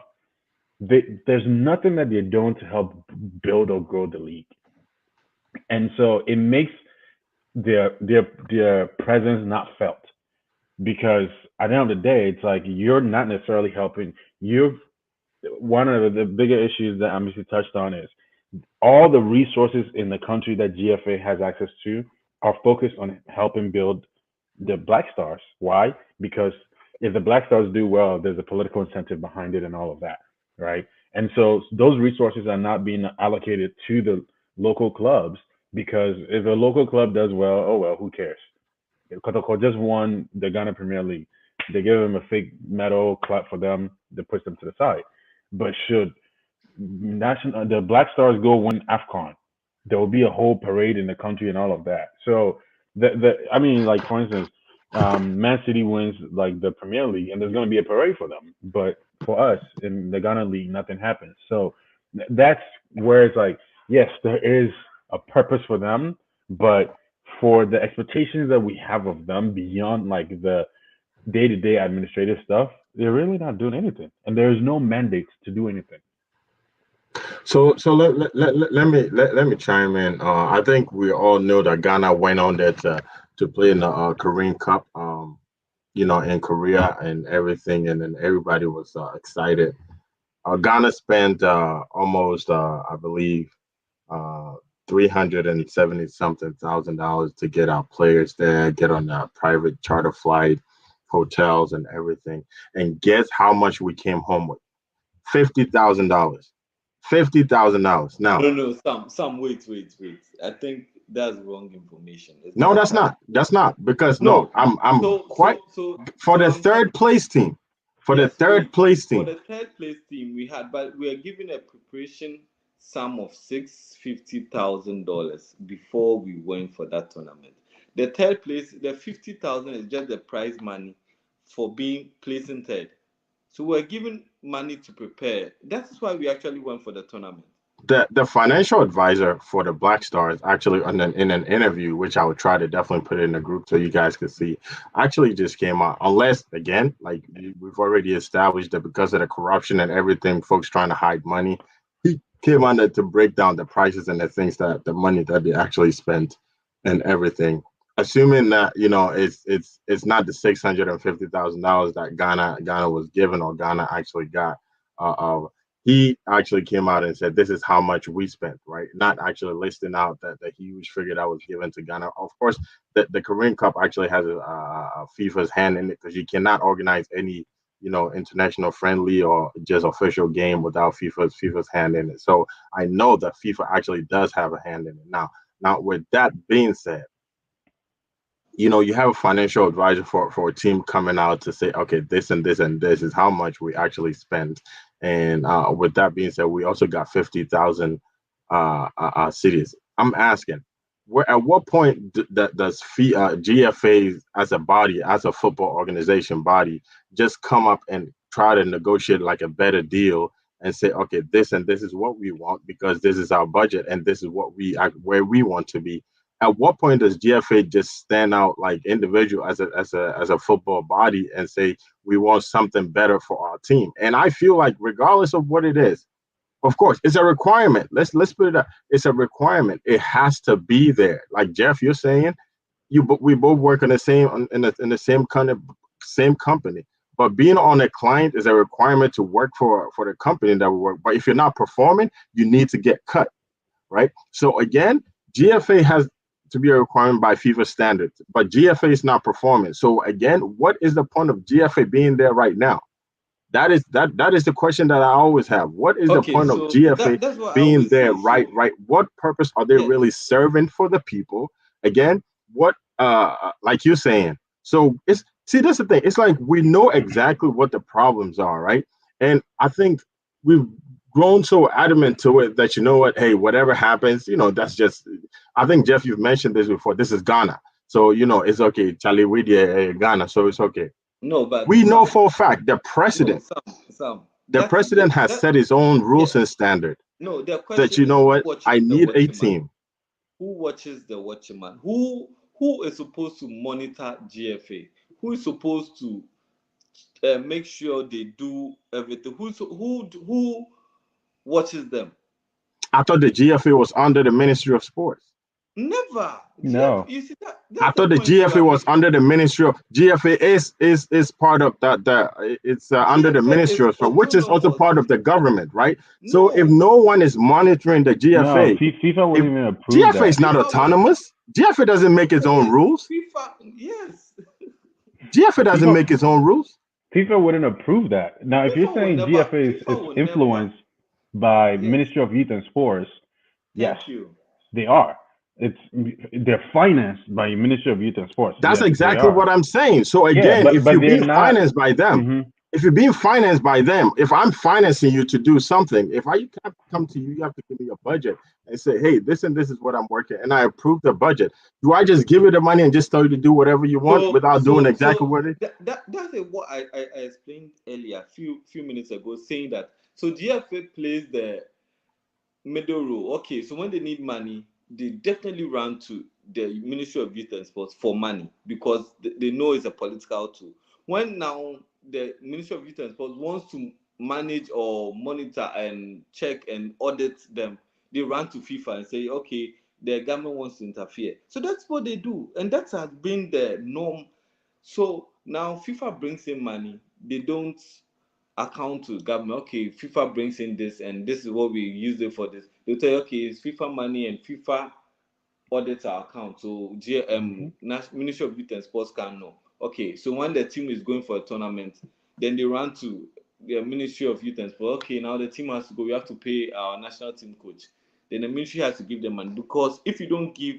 There's nothing that they're doing to help build or grow the league, and so it makes their presence not felt because at the end of the day, it's like you're not necessarily helping. You're one of the bigger issues that Amisi touched on is all the resources in the country that GFA has access to are focused on helping build the Black Stars. Why? Because if the Black Stars do well, there's a political incentive behind it and all of that, right? And so those resources are not being allocated to the local clubs because if a local club does well, oh well, who cares? Kotoko just won the Ghana Premier League. They give them a fake medal, clap for them, they push them to the side. But should the Black Stars go win AFCON, there will be a whole parade in the country and all of that. So I mean, like for instance, Man City wins like the Premier League, and there's going to be a parade for them. But for us in the Ghana League, nothing happens. So that's where it's like, yes, there is a purpose for them, but for the expectations that we have of them beyond like the day-to-day administrative stuff, they're really not doing anything, and there's no mandate to do anything. So let me chime in. I think we all know that Ghana went on there to play in the Korean Cup, in Korea and everything, and then everybody was excited. Ghana spent almost, I believe, 370 something $1,000 to get our players there, get on a private charter flight, hotels, and everything. And guess how much we came home with? $50,000. $50,000. Now, No, Sam, wait. I think that's wrong information. no, that's not. That's not because No. I'm quite for the third place team. For the third place team. For the third place team we had, but we are given a preparation sum of $650,000 before we went for that tournament. The third place, the 50,000 is just the prize money for being placing third. So we're given money to prepare. That's why we actually went for the tournament. The financial advisor for the Black Stars actually in an interview, which I would try to definitely put it in the group so you guys could see, actually just came out. Unless again, like we've already established that because of the corruption and everything, folks trying to hide money, he came on there to break down the prices and the things that the money that they actually spent and everything. Assuming that it's not the $650,000 that Ghana was given or Ghana actually got. He actually came out and said, this is how much we spent, right? Not actually listing out the huge figure that was given to Ghana. Of course, the Korean Cup actually has a FIFA's hand in it because you cannot organize any, international friendly or just official game without FIFA's hand in it. So I know that FIFA actually does have a hand in it. Now with that being said, you have a financial advisor for a team coming out to say, okay, this and this and this is how much we actually spent. And with that being said, we also got 50,000 cities. I'm asking, at what point does GFA as a body, as a football organization body, just come up and try to negotiate like a better deal and say, okay, this and this is what we want because this is our budget and this is where we want to be. At what point does GFA just stand out like individual as a football body and say we want something better for our team? And I feel like regardless of what it is, of course, it's a requirement. Let's put it up. It's a requirement. It has to be there. Like Jeff, you're saying, we both work in the same kind of same company. But being on a client is a requirement to work for the company that we work. But if you're not performing, you need to get cut, right? So again, GFA has to be a requirement by FIFA standards, but GFA is not performing. So again, what is the point of GFA being there right now? That is the question that I always have. What is the point of GFA being there right? What purpose are they really serving for the people? Again, what like you're saying. So that's the thing. It's like we know exactly what the problems are, right? And I think we've grown so adamant to it that hey, whatever happens, that's just. I think Jeff, you've mentioned this before. This is Ghana, so it's okay. Charlie, we Ghana, so it's okay. No, but we know for a fact the president, the president has set his own rules and standard. No, the question that I need a team. Who watches the watchman? Who is supposed to monitor GFA? Who is supposed to make sure they do everything? Who watches them? I thought the GFA was under the Ministry of Sports. Never. No. You see that I that's the thought the point you GFA are was missing. under the Ministry of GFA is part of that it's under the GFA Ministry is of Sport, which is also autonomous. part of the government, right? So if No, no one is monitoring the No, GFA, FIFA if wouldn't even approve GFA is that. not FIFA would. autonomous, GFA doesn't make its own Yes, rules. FIFA. Yes, GFA doesn't FIFA make its own rules. FIFA wouldn't approve that. Now, if you're FIFA will saying never. GFA is FIFA will never. influenced by Yes. Ministry of Youth and Sports, yes, Thank you. they are. It's they're financed by Ministry of Youth and Sports. That's Yes, they exactly are. what I'm saying. So Yeah, again, if but you're they're being not. financed by them, Hmm. if you're being financed by them, if I'm financing you to do something, if I have to come to you, you have to give me a budget and say, hey, this and this is what I'm working, and I approve the budget. Do I just give you the money and just tell you to do whatever you want So without doing so exactly so what it? that's what I explained earlier, few minutes ago, saying that so GFA plays the middle role. Okay, so when they need money, they definitely run to the Ministry of Youth and Sports for money because they know it's a political tool. When now the Ministry of Youth and Sports wants to manage or monitor and check and audit them, they run to FIFA and say, okay, the government wants to interfere. So that's what they do, and that has been the norm. So now FIFA brings in money, they don't account to government. Okay, FIFA brings in this, and this is what we use it for. This they'll tell you, okay, it's FIFA money, and FIFA audits our account. So Hmm. Ministry of Youth and Sports can know. Okay, so when the team is going for a tournament, then they run to the Ministry of Youth and Sports. Okay, now the team has to go. We have to pay our national team coach. Then the ministry has to give them money because if you don't give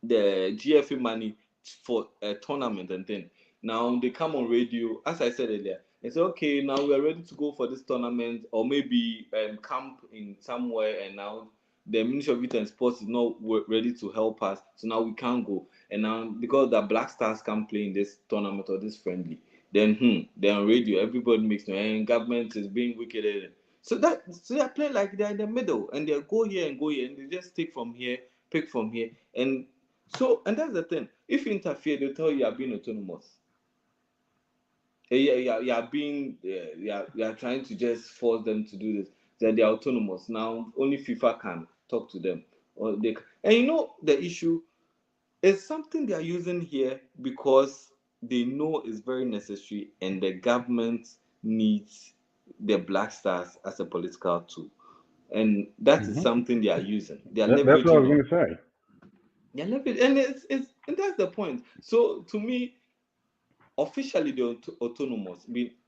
the GFA money for a tournament and then now they come on radio, as I said earlier, and say, okay, now we are ready to go for this tournament or maybe camp in somewhere, and now the Ministry of Youth and Sports is not ready to help us, so now we can't go. And now because the Black Stars can't play in this tournament or this friendly, then they're on radio, everybody makes noise, and government is being wicked. So they're playing like they're in the middle, and they go here, and they just take from here, pick from here, and that's the thing. If you interfere, they'll tell you are being autonomous. You are being, you are trying to just force them to do this. That they are autonomous. Now, only FIFA can talk to them. And you know, the issue is something they are using here because they know it's very necessary and the government needs the Black Stars as a political tool. And that is Hmm. something they are using. They are That's what I leveraging was on. gonna say. They are leveraging, and and that's the point. So to me, officially they're autonomous,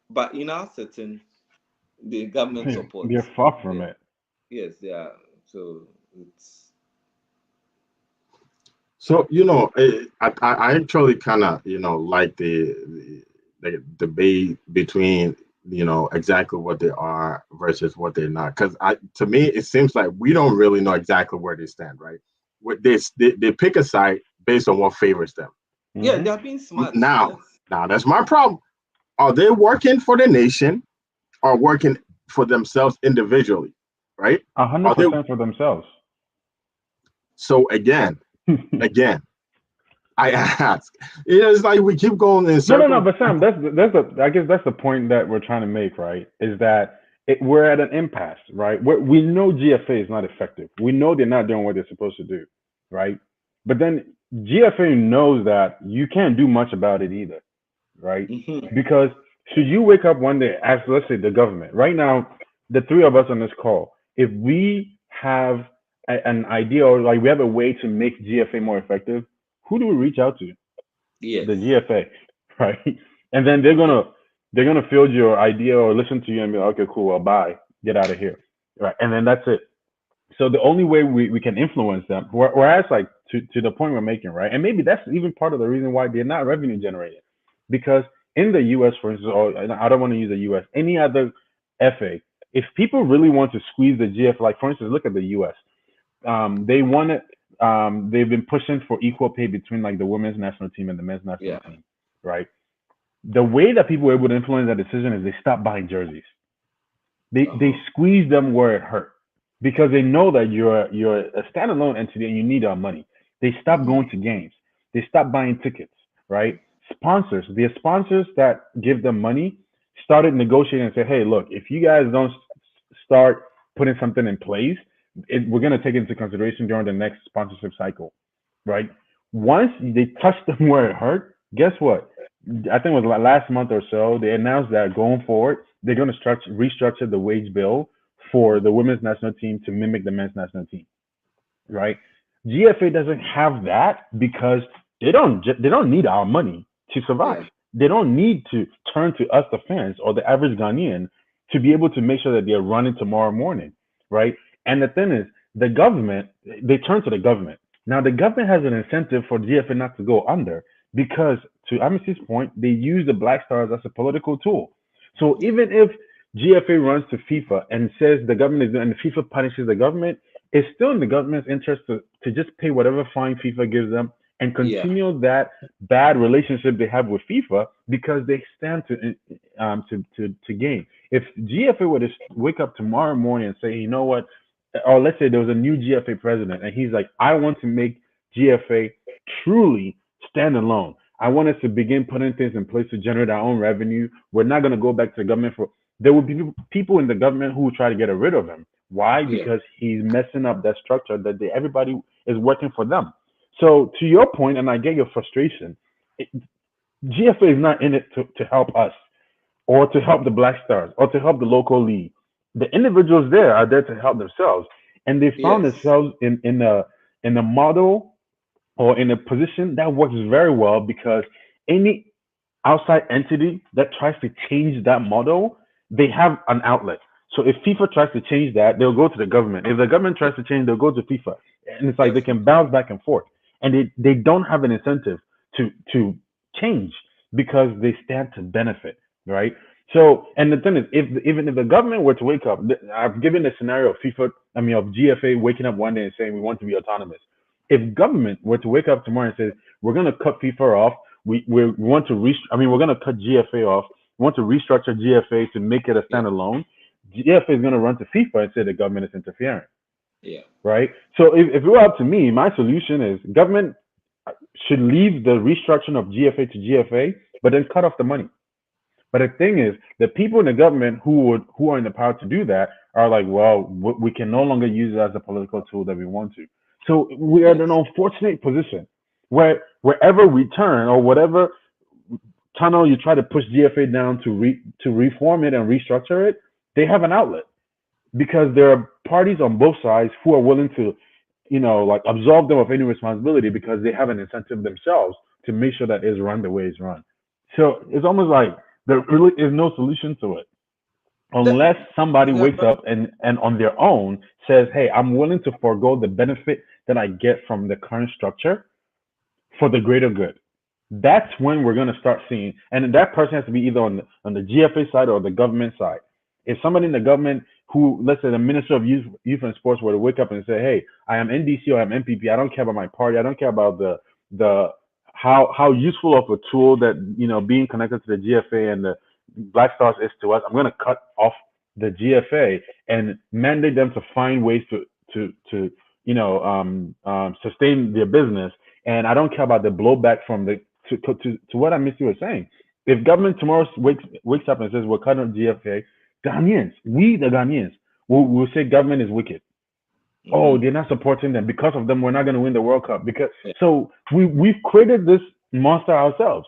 but in our setting, the government They're supports. far from Yeah, it. yes, they are. So it's So I actually kind of like the debate between exactly what they are versus what they're not, because to me it seems like we don't really know exactly where they stand, right? They pick a side based on what favors them. yeah, Hmm. they are being smart. Now, That's that's my problem. Are they working for the nation or working for themselves individually, right? A hundred Are they percent for themselves. so again, I ask. It's like we keep going in No, no, no. circles. But Sam, that's the. I guess that's the point that we're trying to make, right? Is that we're at an impasse, right? We know GFA is not effective. We know they're not doing what they're supposed to do, right? But then GFA knows that you can't do much about it either, right? mm-hmm. Because should you wake up one day as, let's say, the government right now, the three of us on this call, if we have an idea or like we have a way to make GFA more effective, who do we reach out to? The Yes, GFA, right? And then yes. they're gonna field your idea or listen to you and be like, okay, cool, well, bye, get out of here, right? And then that's it. So the only way we can influence them, whereas like to the point we're making, right? And maybe that's even part of the reason why they're not revenue generating, because in the U.S., for instance, or I don't want to use the U.S., any other FA, if people really want to squeeze the GF, like for instance, look at the U.S. They want it. They've been pushing for equal pay between like the women's national team and the men's national Yeah. team, right? The way that people were able to influence that decision is they stopped buying jerseys. They Uh-huh. squeeze them where it hurt because they know that you're a standalone entity and you need our money. They stop Mm-hmm. going to games. They stop buying tickets, right? Sponsors, the sponsors that give them money started negotiating and said, hey, look, if you guys don't start putting something in place, we're going to take into consideration during the next sponsorship cycle, right? Once they touch them where it hurt, guess what? I think it was last month or so, they announced that going forward, they're going to restructure the wage bill for the women's national team to mimic the men's national team, right? GFA doesn't have that because they don't need our money to survive. Yeah. They don't need to turn to us, the fans, or the average Ghanaian, to be able to make sure that they're running tomorrow morning, right? And the thing is, the government, they turn to the government. Now, the government has an incentive for GFA not to go under because, to Amici's point, they use the Black Stars as a political tool. So even if GFA runs to FIFA and says the government is, and FIFA punishes the government, it's still in the government's interest to just pay whatever fine FIFA gives them and Yeah. continue that bad relationship they have with FIFA because they stand to gain. If GFA were to wake up tomorrow morning and say, you know what, or let's say there was a new GFA president and he's like, I want to make GFA truly stand alone. I want us to begin putting things in place to generate our own revenue. We're not going to go back to the government for. There will be people in the government who will try to get rid of him. Why? Yeah. Because he's messing up that structure that everybody is working for them. So to your point, and I get your frustration, GFA is not in it to help us or to help the Black Stars or to help the local league. The individuals there are there to help themselves, and they found Yes. themselves in a model or in a position that works very well because any outside entity that tries to change that model, they have an outlet. So if FIFA tries to change that, they'll go to the government. If the government tries to change, they'll go to FIFA. And it's like they can Definitely. bounce back and forth. And they don't have an incentive to change because they stand to benefit, right? So, and the thing is, if even if the government were to wake up, I've given the scenario of FIFA, I mean, of GFA waking up one day and saying we want to be autonomous. If government were to wake up tomorrow and say we're going to cut FIFA off, we want to I mean, we're going to cut GFA off. We want to restructure GFA to make it a Yeah. standalone. GFA is going to run to FIFA and say the government is interfering, Yeah. right? So if it were up to me, my solution is government should leave the restructuring of GFA to GFA, but then cut off the money. But the thing is, the people in the government who are in the power to do that are like, well, we can no longer use it as a political tool that we want to. So we are in an Yes. unfortunate position where wherever we turn or whatever tunnel you try to push GFA down to reform it and restructure it, they have an outlet because there are parties on both sides who are willing to, like absolve them of any responsibility because they have an incentive themselves to make sure that it's run the way it's run. So it's almost like there really is no solution to it The, unless somebody yeah, wakes but up and on their own says, hey, I'm willing to forego the benefit that I get from the current structure for the greater good. That's when we're going to start seeing, and that person has to be either on the GFA side or the government side. If somebody in the government who, let's say, the Minister of Youth and Sports were to wake up and say, "Hey, I am NDC or I'm MPP. I don't care about my party. I don't care about the how useful of a tool that being connected to the GFA and the Black Stars is to us. I'm going to cut off the GFA and mandate them to find ways to sustain their business. And I don't care about the blowback from the to what I missed you were saying. If government tomorrow wakes up and says we're cutting GFA, Ghanaians, we the Ghanaians, will say government is wicked. Oh, mhm. they're not supporting them. Because of them, we're not going to win the World Cup. Because Yeah. so we've created this monster ourselves.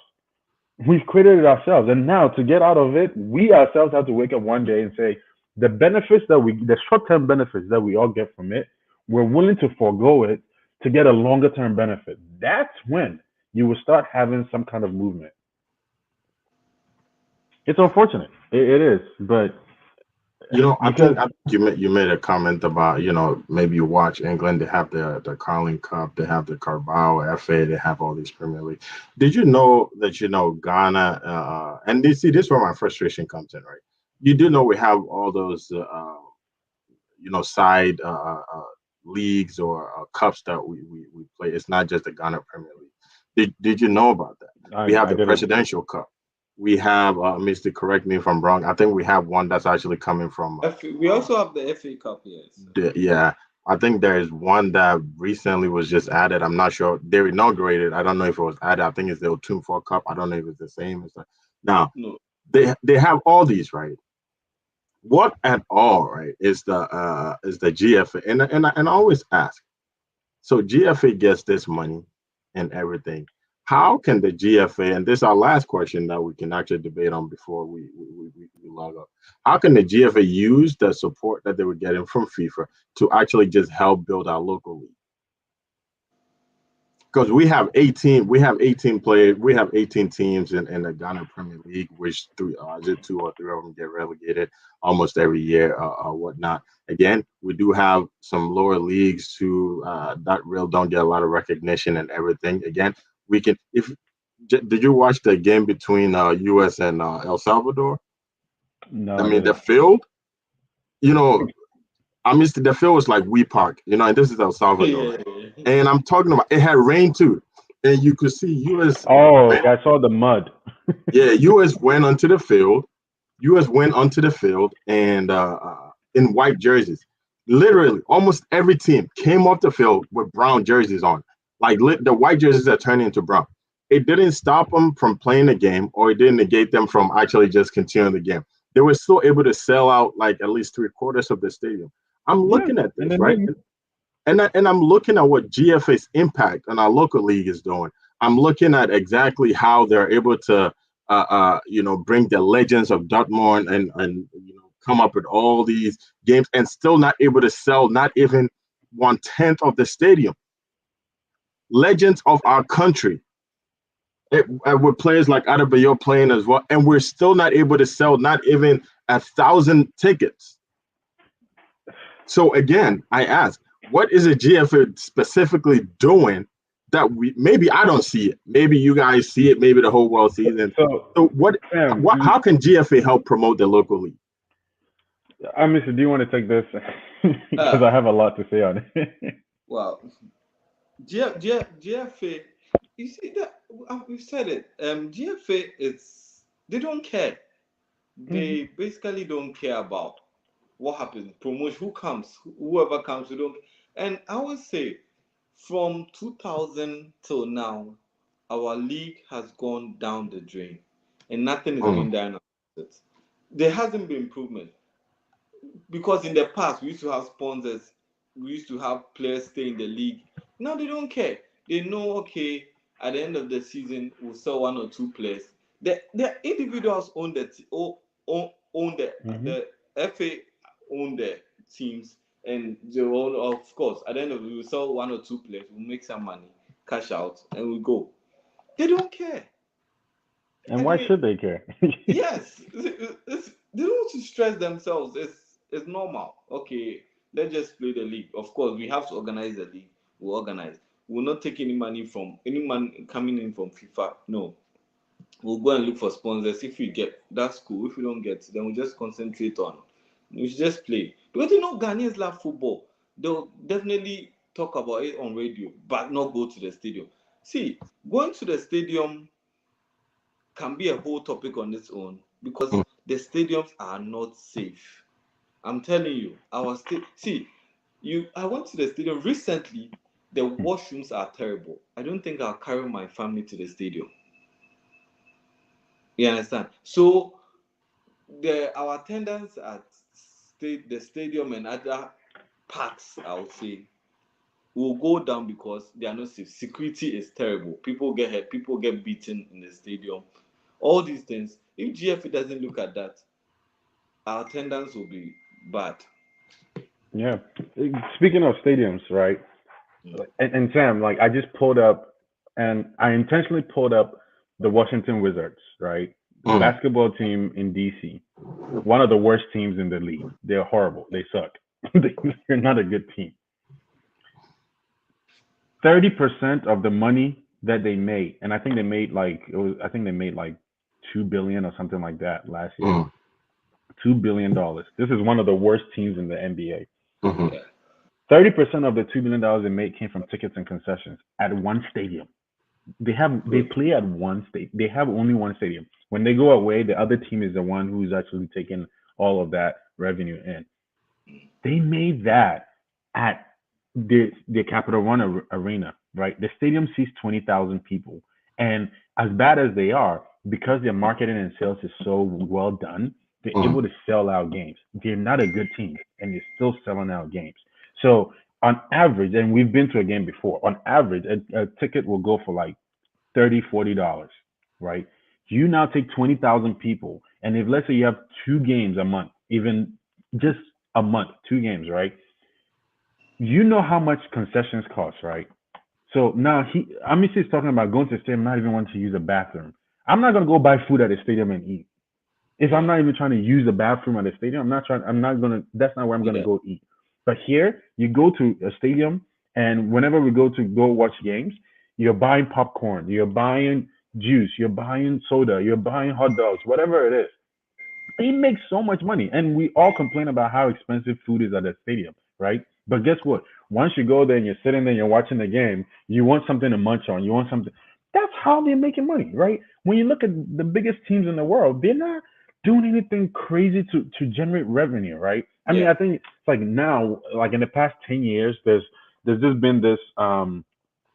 We've created it ourselves, and now to get out of it, we ourselves have to wake up one day and say the short-term benefits that we all get from it, we're willing to forego it to get a longer-term benefit. That's when you will start having some kind of movement. It's unfortunate, it is, but I because think you made a comment about maybe you watch England. They have the Carling Cup, they have the Carabao FA, they have all these Premier League. Did you know that Ghana and this is where my frustration comes in, right? You do know we have all those side leagues or cups that we play. It's not just the Ghana Premier League. Did you know about that? We have I the didn't. Presidential Cup. We have, Mr. Correct me if I'm wrong. I think we have one that's actually coming from. We also have the FA Cup. Yes. Yeah, I think there is one that recently was just added. I'm not sure they inaugurated. I don't know if it was added. I think it's the Otumfor Cup. I don't know if it's the same. Now No. they have all these, right? what at all, right, is the GFA, and I always ask. So GFA gets this money and everything. How can the GFA, and this is our last question that we can actually debate on before we log off. How can the GFA use the support that they were getting from FIFA to actually just help build our local league? Because we have 18 teams in the Ghana Premier League, which is it two or three of them get relegated almost every year or whatnot. Again, we do have some lower leagues who that real don't get a lot of recognition and everything. Again, we can if did you watch the game between US and El Salvador? No, I I mean the didn't. field, you know, I mean the field was like We Park, and this is El Salvador, Yeah. right? And I'm talking about it had rain too, and you could see US Oh, went, yeah, I saw the mud. yeah, US went onto the field. US went onto the field and in white jerseys. Literally, almost every team came off the field with brown jerseys on. Like the white jerseys are turning into brown. It didn't stop them from playing the game, or it didn't negate them from actually just continuing the game. They were still able to sell out like at least three-quarters of the stadium. I'm Yeah, looking at and this, then right? maybe. And I'm looking at what GFA's impact on our local league is doing. I'm looking at exactly how they're able to, bring the legends of Dortmund and come up with all these games and still not able to sell not even 1/10 of the stadium. Legends of our country, with players like Adebayo playing as well, and we're still not able to sell not even 1,000 tickets. So again, I ask, what is a GFA specifically doing that we maybe I don't see it, maybe you guys see it, maybe the whole world sees it. So, So what? Sam, How can GFA help promote the local league? Mr. Do you want to take this? Because Uh, I have a lot to say on it. well, GFA, you see that we've said it. GFA, they don't care. Hmm. They basically don't care about what happens, promotion, who comes, whoever comes, we don't. And I would say, from 2000 till now, our league has gone down the drain, and nothing is Mm, being done about it. There hasn't been improvement because in the past we used to have sponsors, we used to have players stay in the league. Now they don't care. They know, okay, at the end of the season we'll sell one or two players. The individuals own own Hmm. the FA own the teams, and they own, of course, at the end of it we'll sell one or two players, we'll make some money, cash out, and we go. They don't care. And I why mean, should they care? yes, they don't want to stress themselves. It's normal. Okay, let's just play the league. Of course, we have to organize the league. We'll organize. We'll not take any money from any man coming in from FIFA. No, we'll go and look for sponsors. If we get, that's cool. If we don't get, then we'll just concentrate on. We should just play because Ghanaians love football. They'll definitely talk about it on radio, but not go to the stadium. See, going to the stadium can be a whole topic on its own mm, because the stadiums are not safe. I'm telling you, see, I went to the stadium recently. The washrooms are terrible. I don't think I'll carry my family to the stadium. You understand? So our attendance at the stadium and other parks, I would say, will go down because they are not safe. Security is terrible. People get hurt. People get beaten in the stadium. All these things. If GFA doesn't look at that, our attendance will be bad. Yeah. Speaking of stadiums, right? Mm. And Sam, like I just pulled up, and I intentionally pulled up the Washington Wizards, right? mm, Basketball team in DC. One of the worst teams in the league. They're horrible. They suck. They're not a good team. 30% of the money that they made, and I think they made like it was. I think they made like 2 billion or something like that last year. mm, $2 billion. This is one of the worst teams in the NBA. mhm, Yeah. 30% of the $2 billion they made came from tickets and concessions at one stadium. They Good. play at one state. They have only one stadium. When they go away, the other team is the one who's actually taking all of that revenue in. They made that at the Capital One Arena, right? The stadium seats 20,000 people, and as bad as they are, because their marketing and sales is so well done, they're Mm. able to sell out games. They're not a good team, and they're still selling out games. So on average, and we've been to a game before, on average, a ticket will go for like 30, $40, right? You now take 20,000 people, and if let's say you have 2 games a month, even just a month, 2 games, right? You know how much concessions cost, right? So now Amici is talking about going to the stadium, not even wanting to use a bathroom. I'm not gonna go buy food at the stadium and eat. If I'm Yeah. not even trying to use the bathroom at the stadium, I'm not trying. I'm not gonna. That's not where I'm gonna Yeah. go eat. But here, you go to a stadium, and whenever we go to go watch games, you're buying popcorn, you're buying juice, you're buying soda, you're buying hot dogs, whatever it is. They make so much money, and we all complain about how expensive food is at the stadium, right? But guess what? Once you go there and you're sitting there, and you're watching the game, you want something to munch on. You want something. That's how they're making money, right? When you look at the biggest teams in the world, they're not doing anything crazy to generate revenue, right? I mean, Yeah. I think it's like now, like in the past 10 years, there's just been this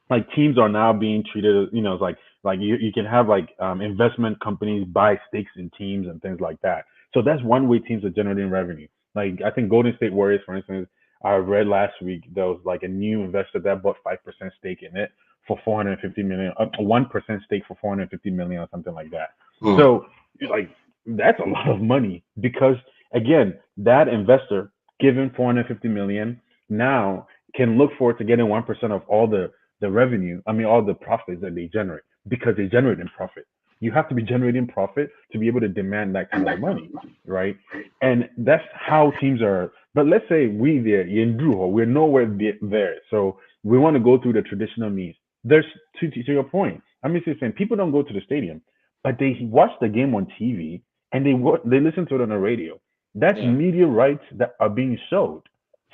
like teams are now being treated, it's like you can have like investment companies buy stakes in teams and things like that. So that's one way teams are generating revenue. Like I think Golden State Warriors, for instance, I read last week there was like a new investor that bought 5% stake in it for 450 million, 1% stake for 450 million or something like that. Mm. So like that's a lot of money because again, that investor given 450 million now can look forward to getting 1% of all the revenue, I mean, all the profits that they generate because they generate in profit. You have to be generating profit to be able to demand that kind of money, right? And that's how teams are. But let's say we there in Druho, we're nowhere there. So we want to go through the traditional means. There's to your point. I'm just saying people don't go to the stadium, but they watch the game on TV and they listen to it on the radio. That's Yeah. media rights that are being sold.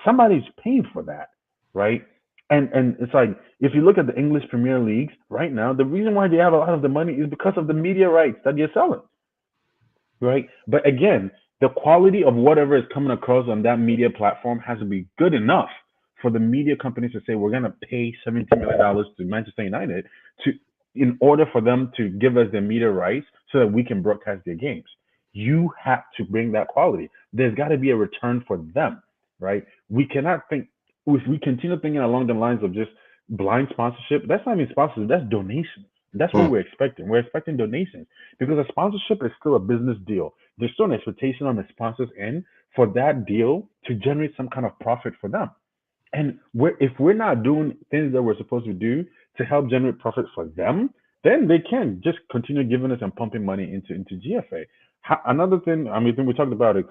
Somebody's paying for that, right? And it's like if you look at the English Premier Leagues right now, the reason why they have a lot of the money is because of the media rights that they're selling, right? But again, the quality of whatever is coming across on that media platform has to be good enough for the media companies to say we're going to pay $17 million to Manchester United to in order for them to give us the media rights so that we can broadcast their games. You have to bring that quality. There's got to be a return for them, right? We cannot think if we continue thinking along the lines of just blind sponsorship. That's not even sponsorship. That's donations. That's what Mm. we're expecting. We're expecting donations because a sponsorship is still a business deal. There's still an expectation on the sponsors end for that deal to generate some kind of profit for them. And if we're not doing things that we're supposed to do to help generate profit for them, then they can just continue giving us and pumping money into GFA. Another thing, I mean, we talked about it,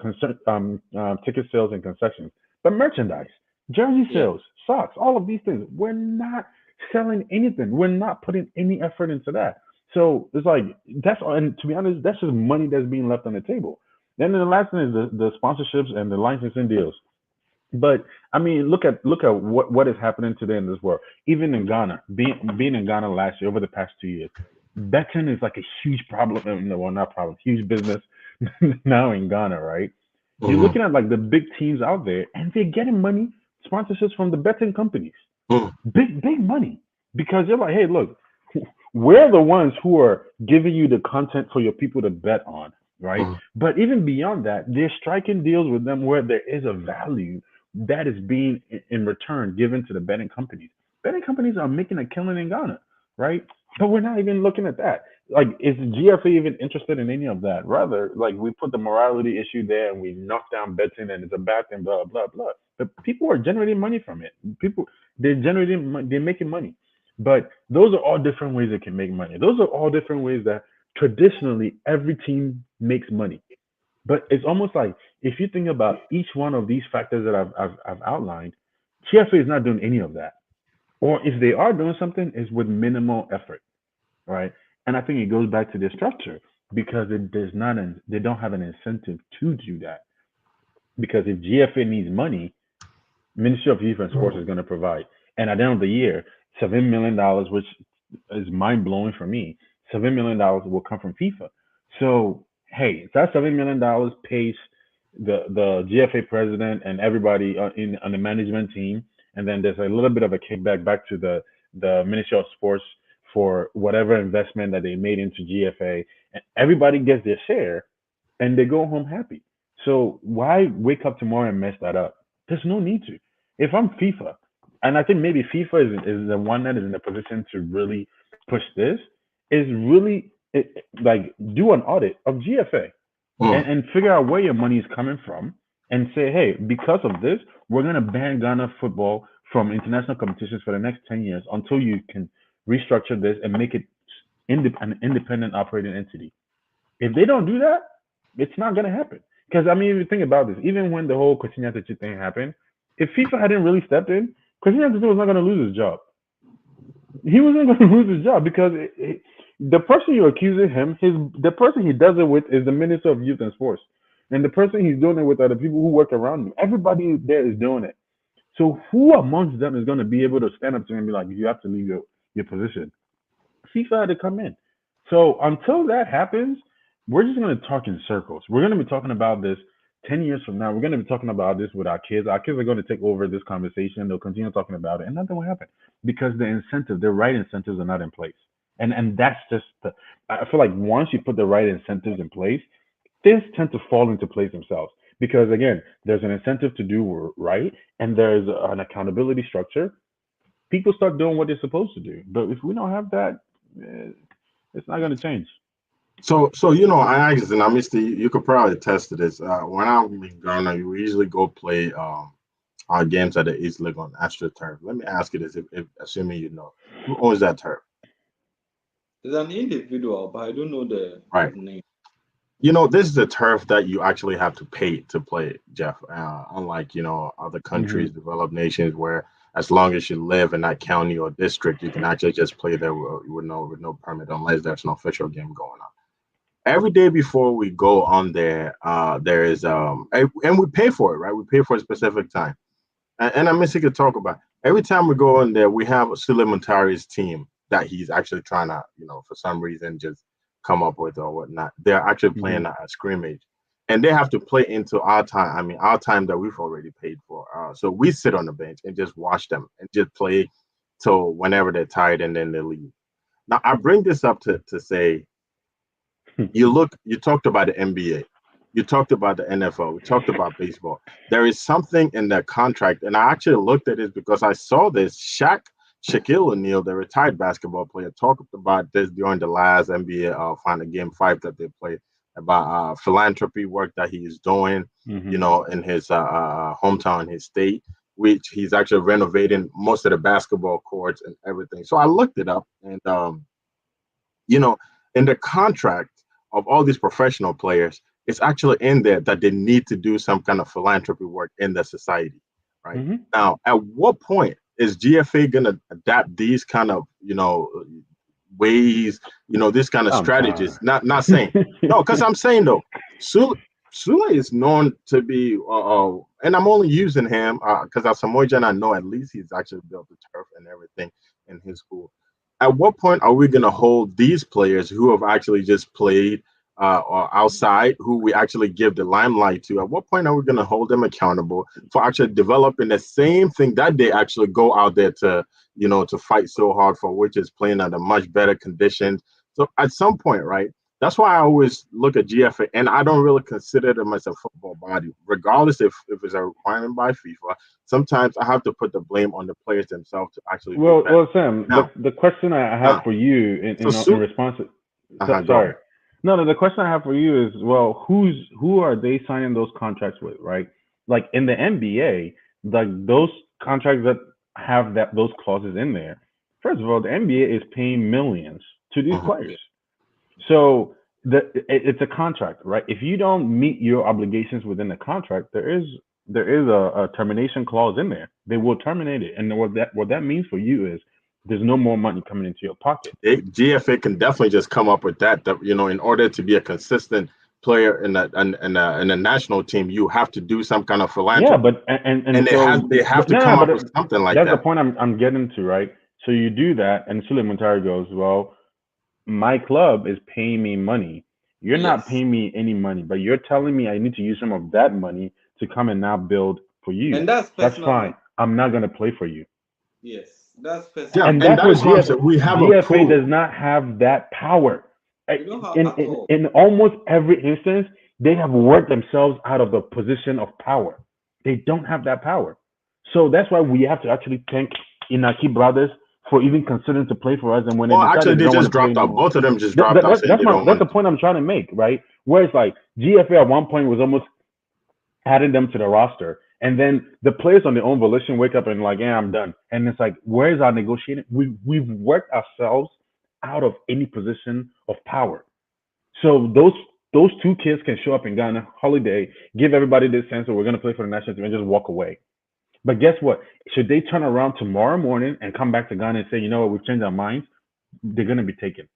ticket sales and concessions, but merchandise, jersey Yeah. sales, socks, all of these things. We're not selling anything. We're not putting any effort into that. So it's like that's and to be honest, that's just money that's being left on the table. Then the last thing is the sponsorships and the licensing deals. But I mean, look at what is happening today in this world. Even in Ghana, being in Ghana last year over the past 2 years, betting is like a huge problem. No, well, not problem, huge business now in Ghana, right? You're Mm. looking at like the big teams out there, and they're getting money sponsorships from the betting companies, Mm. big money, because they're like, hey, look, we're the ones who are giving you the content for your people to bet on, right? Mm. But even beyond that, they're striking deals with them where there is a value that is being in return given to the betting companies. Betting companies are making a killing in Ghana, right? But we're not even looking at that. Like, is GFA even interested in any of that? Rather, like, we put the morality issue there and we knock down betting and it's a bad thing, blah, blah, blah. But people are generating money from it. They're making money. But those are all different ways they can make money. Those are all different ways that traditionally every team makes money. But it's almost like if you think about each one of these factors that I've outlined, TFA is not doing any of that. Or if they are doing something, it's with minimal effort, right? And I think it goes back to their structure because they don't have an incentive to do that. Because if GFA needs money, Ministry of Youth and Sports is going to provide. And at the end of the year, $7 million, which is mind blowing for me, $7 million will come from FIFA. So hey, that $7 million pays the GFA president and everybody in on the management team, and then there's a little bit of a kickback back to the Ministry of Sports for whatever investment that they made into GFA, and everybody gets their share. and they go home happy. So why wake up tomorrow and mess that up? There's no need to. If I'm FIFA, and I think maybe FIFA is the one that is in a position to really push this, is really like do an audit of GFA Mm. and figure out where your money is coming from and say, hey, because of this, we're going to ban Ghana football from international competitions for the next 10 years until you can restructure this and make it an independent operating entity. If they don't do that, it's not going to happen. Because, I mean, if you think about this, even when the whole Coutinho thing happened, if FIFA hadn't really stepped in, Coutinho was not going to lose his job. He wasn't going to lose his job because the person you're accusing him, the person he does it with is the Minister of Youth and Sports. And the person he's doing it with are the people who work around him. Everybody there is doing it. So who amongst them is going to be able to stand up to him and be like, you have to leave your position? FIFA had to come in. So until that happens, we're just going to talk in circles. We're going to be talking about this 10 years from now. We're going to be talking about this with our kids. Our kids are going to take over this conversation. They'll continue talking about it, and nothing will happen because the right incentives are not in place. And that's just I feel like once you put the right incentives in place, things tend to fall into place themselves. Because again, there's an incentive to do right, and there's an accountability structure. People start doing what they're supposed to do. But if we don't have that, it's not going to change. So I asked, and I missed you could probably attest to this. When I'm in Ghana, we usually go play our games at the East League on AstroTurf. Let me ask you this, if assuming you know, who owns that turf? It's an individual, but I don't know the Right. name. This is a turf that you actually have to pay to play, Jeff. Unlike, other countries, developed nations, where as long as you live in that county or district, you can actually just play there with no permit unless there's an official game going on. Every day before we go on there, there is and we pay for it, right? We pay for a specific time. And I'm missing to talk about. Every time we go in there, we have Sule Muntari's team that he's actually trying to, for some reason just come up with or whatnot. They're actually playing a scrimmage, and they have to play into our time. I mean, our time that we've already paid for. So we sit on the bench and just watch them and just play till whenever they're tired, and then they leave. Now, I bring this up to say, you talked about the NBA, you talked about the NFL, we talked about baseball. There is something in that contract, and I actually looked at it because I saw this. Shaquille O'Neal, the retired basketball player, talked about this during the last NBA final Game 5 that they played, about philanthropy work that he is doing, in his hometown, his state, which he's actually renovating most of the basketball courts and everything. So I looked it up, and in the contract of all these professional players, it's actually in there that they need to do some kind of philanthropy work in the society, right? Now, at what point is GFA going to adapt these kind of, ways, this kind of strategies? Not saying, no, because I'm saying, though, Sula is known to be, and I'm only using him because as Samojan, I know at least he's actually built the turf and everything in his school. At what point are we going to hold these players who have actually just played or outside, who we actually give the limelight to? At what point are we going to hold them accountable for actually developing the same thing that they actually go out there to, to fight so hard for, which is playing under much better conditions? So at some point, right? That's why I always look at GFA, and I don't really consider them as a football body, regardless if it's a requirement by FIFA. Sometimes I have to put the blame on the players themselves to actually. Well, Sam, the question I have for you in response to, sorry. No, the question I have for you is, well, who are they signing those contracts with, right? Like in the NBA, like those contracts that have those clauses in there. First of all, the NBA is paying millions to these players. So it's a contract, right? If you don't meet your obligations within the contract, there is a termination clause in there. They will terminate it, and what that means for you is there's no more money coming into your pocket. GFA can definitely just come up with that. In order to be a consistent player in a national team, you have to do some kind of philanthropy. Yeah, but they have to come up with something like that. That's the point I'm getting to, right? So you do that, and Sule Muntari goes, well, my club is paying me money. You're not paying me any money, but you're telling me I need to use some of that money to come and now build for you. And that's fine. I'm not going to play for you. Yes, that's personal. Yeah, and that's what we have. GFA does not have that power. In almost every instance, They have worked themselves out of the position of power. They don't have that power. So that's why we have to actually thank Inaki brothers for even considering to play for us. And when they Well, actually, decided they they don't want just to play dropped out. anymore, Both of them just dropped out saying that's they don't that's want the to. point I'm trying to make, right? Where it's like GFA at one point was almost adding them to the roster. And then the players on their own volition wake up and like, yeah, I'm done. And it's like, where's our negotiating? We've worked ourselves out of any position of power. So those two kids can show up in Ghana, holiday, give everybody this sense that we're gonna play for the national team and just walk away. But guess what? Should they turn around tomorrow morning and come back to Ghana and say, you know what, we've changed our minds, they're gonna be taken.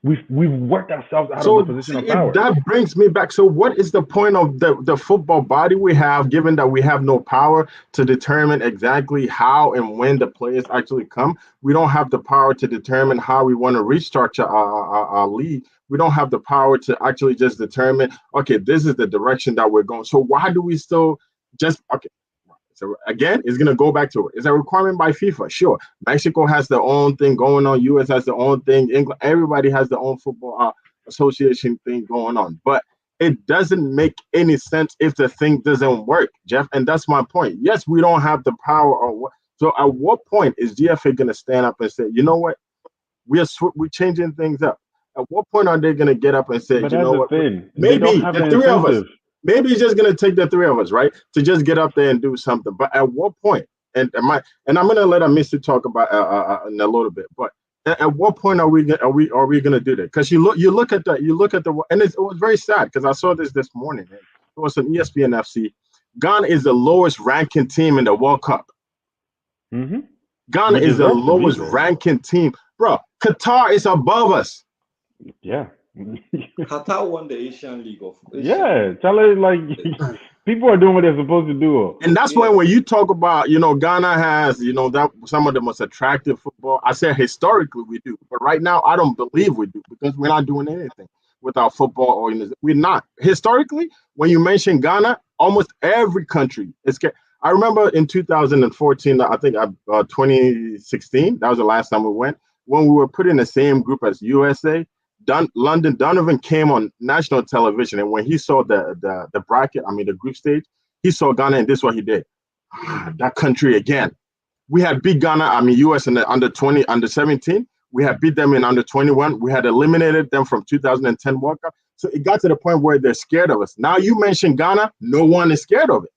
We've worked ourselves out of the So position see, of power. that brings me back. So what is the point of the football body we have, given that we have no power to determine exactly how and when the players actually come? We don't have the power to determine how we want to restructure our league. We don't have the power to actually just determine, okay, this is the direction that we're going. So why do we still just, okay? So again, it's gonna go back to it. It's a requirement by FIFA. Sure, Mexico has their own thing going on. US has their own thing. England, everybody has their own football association thing going on. But it doesn't make any sense if the thing doesn't work, Jeff. And that's my point. Yes, we don't have the power. Or what? So at what point is GFA gonna stand up and say, you know what, we're changing things up? At what point are they gonna get up and say, But you that's know the what, thing. They don't maybe have the the three of us. incentive. Maybe it's just gonna take the three of us, right, to just get up there and do something. But at what point? And I'm gonna let Missy talk about in a little bit. But at what point are we gonna do that? Because you look at the and it was very sad because I saw this morning. And it was an ESPN FC. Ghana is the lowest ranking team in the World Cup. Hmm. Ghana We is the deserve to be lowest there. ranking team, bro. Qatar is above us. Yeah. Qatar won the Asian League of Asian. Yeah. Tell it like people are doing what they're supposed to do. And that's Yes. when you talk about, Ghana has, that some of the most attractive football. I said historically we do, but right now I don't believe we do because we're not doing anything with our football organization. We're not. Historically, when you mention Ghana, almost every country is. I remember in 2014, I think 2016, that was the last time we went, when we were put in the same group as USA. London Donovan came on national television, and when he saw the bracket, I mean the group stage, he saw Ghana, and this is what he did. That country again. We had beat Ghana, I mean US in the under 20, under 17. We had beat them in under 21. We had eliminated them from 2010 World Cup. So it got to the point where they're scared of us. Now you mention Ghana, no one is scared of it.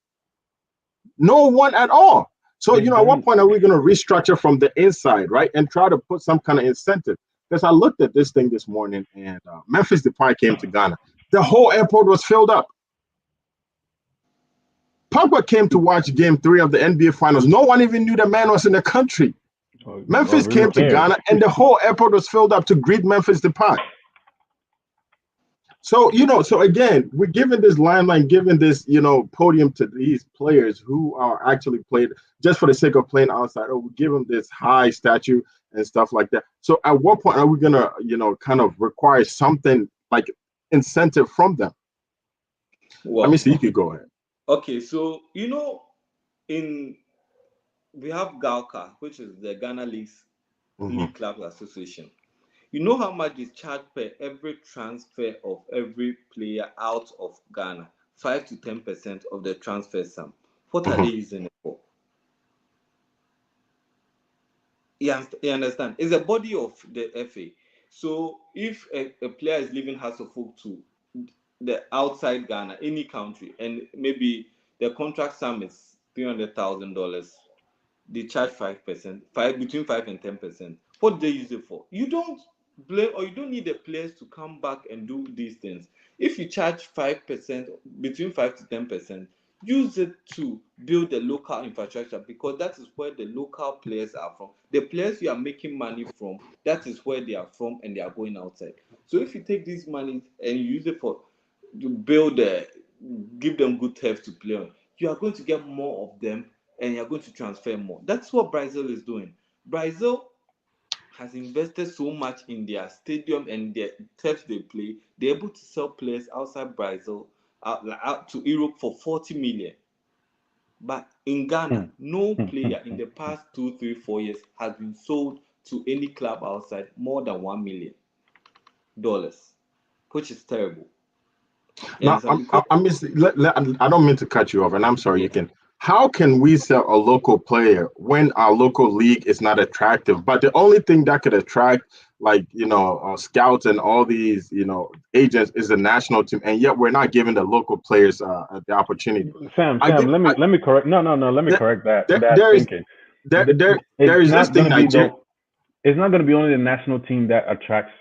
No one at all. So, at what point are we going to restructure from the inside, right? And try to put some kind of incentive? Because I looked at this thing this morning, and Memphis Depay came to Ghana. The whole airport was filled up. Pogba came to watch Game 3 of the NBA Finals. No one even knew the man was in the country. Memphis came to Ghana, and the whole airport was filled up to greet Memphis Depay. So, so again, we're giving this limelight, giving this, podium to these players who are actually played just for the sake of playing outside. Or we give them this high statue and stuff like that. So at what point are we going to, kind of require something like incentive from them? Well, Let me see. You could go ahead. Okay, so in we have GALCA, which is the Ghana League Clubs Association. You know how much is charged per every transfer of every player out of Ghana? 5 to 10% of the transfer sum. What are they using it for? You understand? It's a body of the FA. So if a player is leaving Hasselhoff to the outside Ghana, any country, and maybe the contract sum is $300,000, they charge 5%, between 5 and 10%. What do they use it for? You don't blame, or you don't need the players to come back and do these things. If you charge 5%, between 5 to 10%, use it to build the local infrastructure, because that is where the local players are from. The players you are making money from, that is where they are from, and they are going outside. So if you take this money and you use it to build give them good turf to play on, you are going to get more of them, and you're going to transfer more. That's what Brazil is doing. Brazil has invested so much in their stadium and their turf they play. They're able to sell players outside Brazil out to Europe for 40 million. But in Ghana, no player in the past 2, 3, 4 years has been sold to any club outside more than $1 million, which is terrible. You Now, understand? Because I don't mean to cut you off, and I'm sorry. yeah, You can. How can we sell a local player when our local league is not attractive? But the only thing that could attract, like scouts and all these agents, is the national team, and yet we're not giving the local players the opportunity. I Sam, get. let me correct. No. Let me There, correct there, that there is thinking. there there It's there is this not going thing to be Nigeria. the. It's not going to be only the national team that attracts.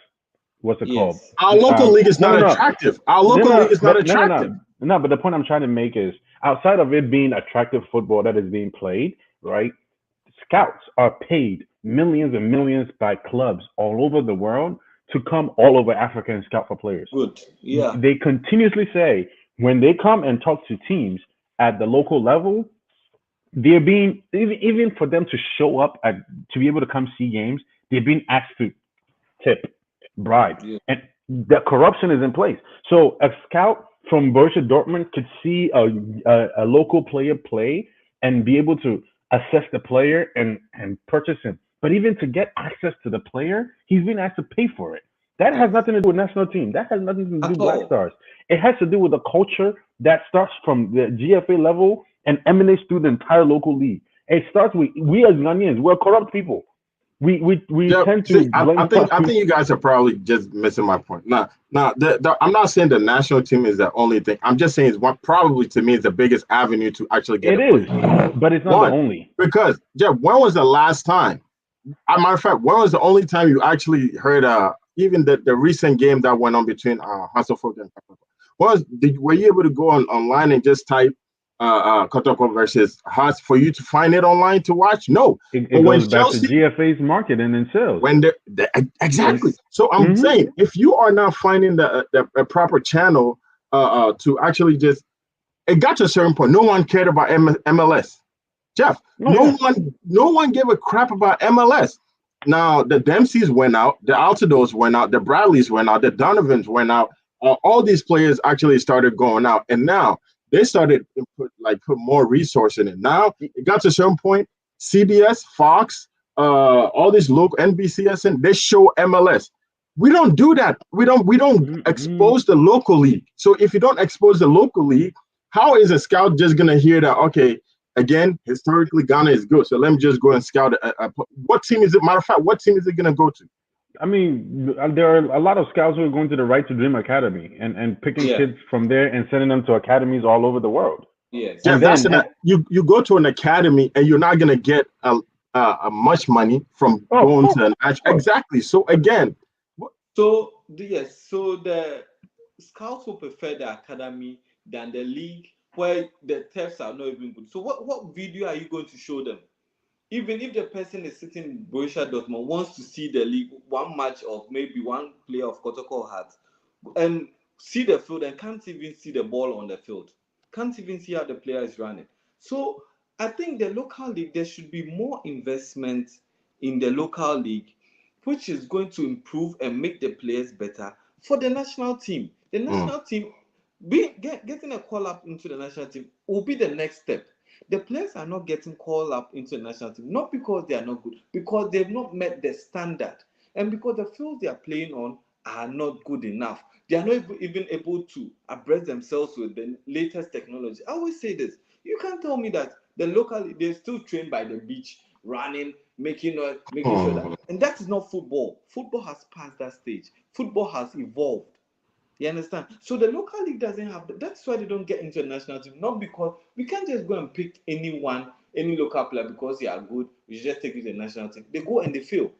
What's it called? yes, Our local league is No, not no, no. attractive. Our No, local league no, is not no, no, attractive. no, no. But the point I'm trying to make is, outside of it being attractive football that is being played, right? Scouts are paid millions and millions by clubs all over the world to come all over Africa and scout for players. good. Yeah, They continuously say when they come and talk to teams at the local level, they're being even for them to show up at to be able to come see games, they're being asked to tip, bribe, yeah. and the corruption is in place. So a scout from Borussia Dortmund could see a local player play and be able to assess the player and purchase him. But even to get access to the player, he's being asked to pay for it. That has nothing to do with national team. That has nothing to do At with Black all. Stars. It has to do with the culture that starts from the GFA level and emanates through the entire local league. It starts with we as Ghanaians. We're corrupt people. We Yeah, tend to see, blame. I think you guys are probably just missing my point. Now, I'm not saying the national team is the only thing. I'm just saying it's what probably to me is the biggest avenue to actually get It a player. is, but it's not the One, only. because Jeff, when was the last time? As a matter of fact, when was the only time you actually heard even the recent game that went on between Hasselhoff and Kotoko? Were you able to go online and just type Kotoko versus Haas for you to find it online to watch? No. But It when goes back to Chelsea GFA's marketing and sales. when exactly. Yes. So I'm Hmm. saying if you are not finding the proper channel to actually just it got to a certain point. No one cared about MLS. Jeff, Oh yeah. no one gave a crap about MLS. Now the Dempseys went out, the Altidos went out, the Bradleys went out, the Donovans went out. All these players actually started going out, and now they started to put more resource in it. Now it got to a certain point. CBS, Fox, all these local NBCS, and they show MLS. We don't do that. We don't Mm-mm. expose the local league. So if you don't expose the local league, how is a scout just gonna hear that? Okay, again, historically, Ghana is good. So let me just go and scout. What team is it? Matter of fact, what team is it going to go to? I mean, there are a lot of scouts who are going to the Right to Dream Academy and picking Yeah. kids from there and sending them to academies all over the world. Yes. Yeah, And that's then, and, you go to an academy and you're not going to get a much money from oh, going to an of course. exactly. So again, So the scouts will prefer the academy than the league where the thefts are not even good. So what video are you going to show them? Even if the person is sitting in Borussia Dortmund wants to see the league one match of maybe one player of Kotoko Hearts and see the field and can't even see the ball on the field, can't even see how the player is running. So I think the local league, there should be more investment in the local league, which is going to improve and make the players better for the national team. The mm, national team getting a call up into the national team will be the next step. The players are not getting called up into the national team, not because they are not good, because they've not met the standard, and because the fields they are playing on are not good enough. They are not even able to abreast themselves with the latest technology. I always say this: you can't tell me that the local they're still trained by the beach, running, making noise, making sure that, mm. and that is not football. Football has passed that stage. Football has evolved. You understand? So the local league doesn't have that. That's why they don't get into the national team. Not because we can't just go and pick anyone, any local player because they are good. We just take it to the national team. They go and they fail.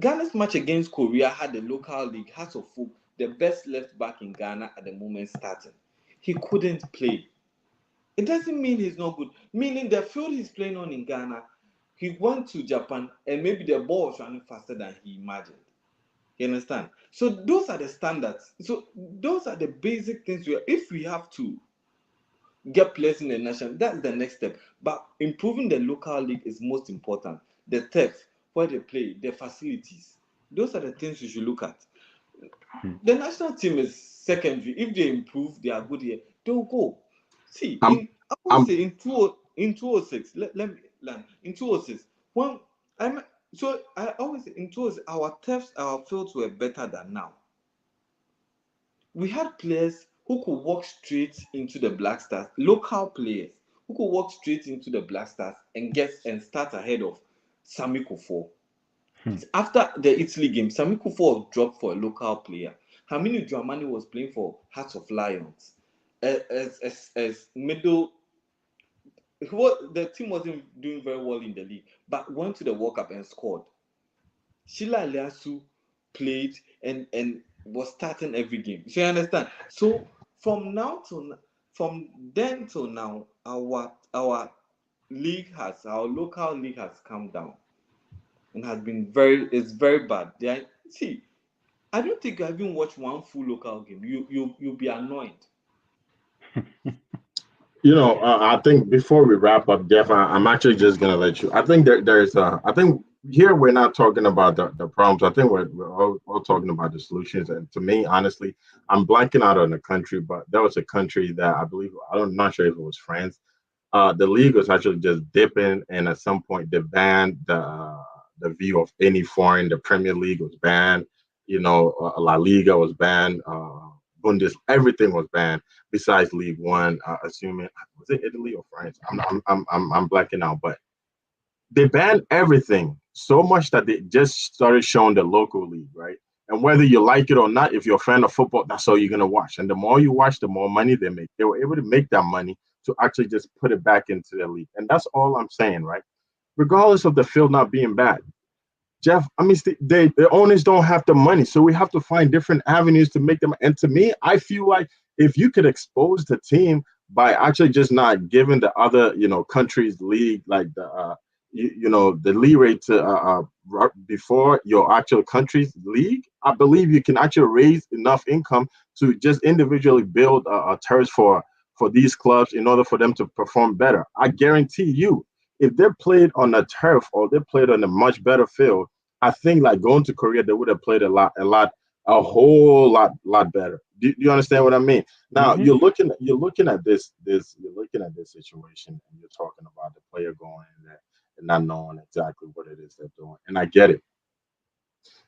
Ghana's match against Korea had the local league, Hearts of Folk, the best left back in Ghana at the moment starting. He couldn't play. It doesn't mean he's not good. Meaning the field he's playing on in Ghana, he went to Japan and maybe the ball was running faster than he imagined. You understand? So those are the standards. So those are the basic things. If we have to get players in the national, that's the next step. But improving the local league is most important. The turf, where they play, the facilities. Those are the things you should look at. The national team is secondary. If they improve, they are good here. They'll go. See, I'm I would I'm say in 206, let me learn. In 206, when I'm so I always say in 206, our turfs, our fields were better than now. We had players who could walk straight into the Black Stars, local players who could walk straight into the Black Stars and get and start ahead of Sami Kuffour. After the Italy game, Sami Kuffour was dropped for a local player. Hamini Dramani was playing for Hearts of Lions. As middle, the team wasn't doing very well in the league, but went to the World Cup and scored. Sheila Liasu played and was starting every game. So you understand? So from then till now, our local league has come down and has been it's very bad. See, I don't think I even watched one full local game. You'll be annoyed. I think before we wrap up, Jeff, I'm actually just gonna let you. I think I think here we're not talking about the problems. I think we're all talking about the solutions. And to me, honestly, I'm blanking out on the country, but there was a country that I believe I'm not sure if it was France. The league was actually just dipping, and at some point they banned the view of any foreign. The Premier League was banned. La Liga was banned. Everything was banned besides League One. Assuming was it Italy or France? I'm blacking out, but they banned everything so much that they just started showing the local league, right? And whether you like it or not, if you're a fan of football, that's all you're gonna watch. And the more you watch, the more money they make. They were able to make that money to actually just put it back into the league, and that's all I'm saying, right? Regardless of the field not being bad. Jeff, I mean, the owners don't have the money, so we have to find different avenues to make them. And to me, I feel like if you could expose the team by actually just not giving the other, countries league like the leeway to before your actual country's league, I believe you can actually raise enough income to just individually build a turf for these clubs in order for them to perform better. I guarantee you, if they're played on a turf or they played on a much better field, I think like going to Korea, they would have played a whole lot better. Do you understand what I mean? Now Mhm. you're looking at this situation, and you're talking about the player going in there and not knowing exactly what it is they're doing, and I get it.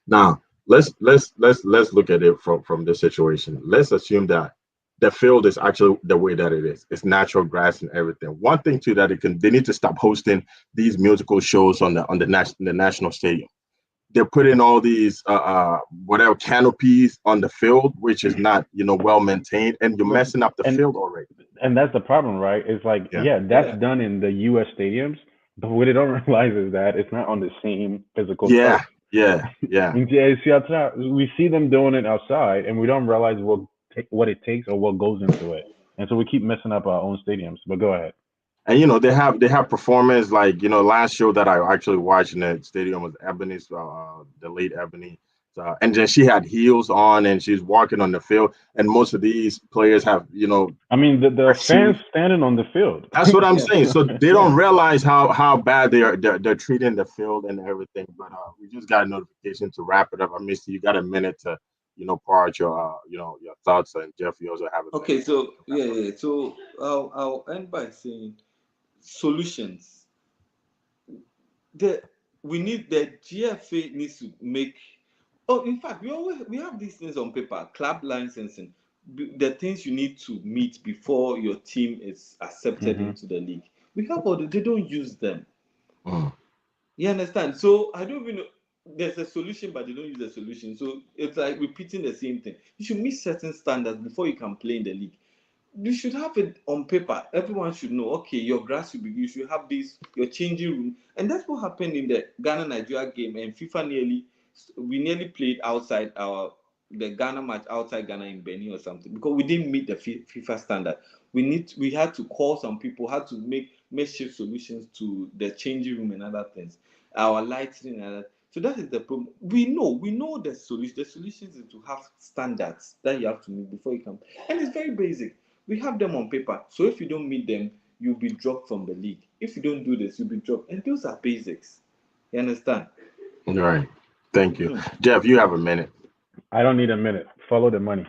Now let's look at it from this situation. Let's assume that the field is actually the way that it is. It's natural grass and everything. One thing too that they need to stop hosting these musical shows on the national stadium. They're putting all these whatever canopies on the field, which is not well maintained, and you're But messing up the and field already. and that's the problem, right? It's like, Yeah. yeah, that's Yeah. done in the U.S. stadiums, but what they don't realize is that it's not on the same physical Yeah. turf. Yeah. Yeah. We see them doing it outside, and we don't realize what it takes or what goes into it, and so we keep messing up our own stadiums. But go ahead. And they have performance like last show that I actually watched in the stadium was Ebony's the late Ebony, and then she had heels on and she's walking on the field, and most of these players have I mean, the fans shoes. standing on the field. That's what I'm Yeah. saying. So they Yeah. don't realize how bad they're treating the field and everything. But we just got a notification to wrap it up. I missed you. You got a minute to pour out your thoughts, and Jeff, you also have a minute Okay. So to wrap yeah, up. yeah. So I'll end by saying solutions. The the GFA needs to make. Oh, in fact, we have these things on paper. Club licensing, the things you need to meet before your team is accepted Hmm. into the league. We have all they don't use them. Mm. You understand? So I don't even know. There's a solution, but they don't use the solution. So it's like repeating the same thing. You should meet certain standards before you can play in the league. You should have it on paper. Everyone should know. Okay, your grass should be. You should have this. Your changing room, and that's what happened in the Ghana Nigeria game. And FIFA we nearly played outside the Ghana match outside Ghana in Benin or something because we didn't meet the FIFA standard. We had to call some people, had to make makeshift solutions to the changing room and other things, our lighting and other. So that is the problem. We know the solution. The solution is to have standards that you have to meet before you can, and it's very basic. We have them on paper. So if you don't meet them, you'll be dropped from the league. If you don't do this, you'll be dropped. And those are basics. You understand? All right. Thank you, Mhm. Jeff. You have a minute. I don't need a minute. Follow the money.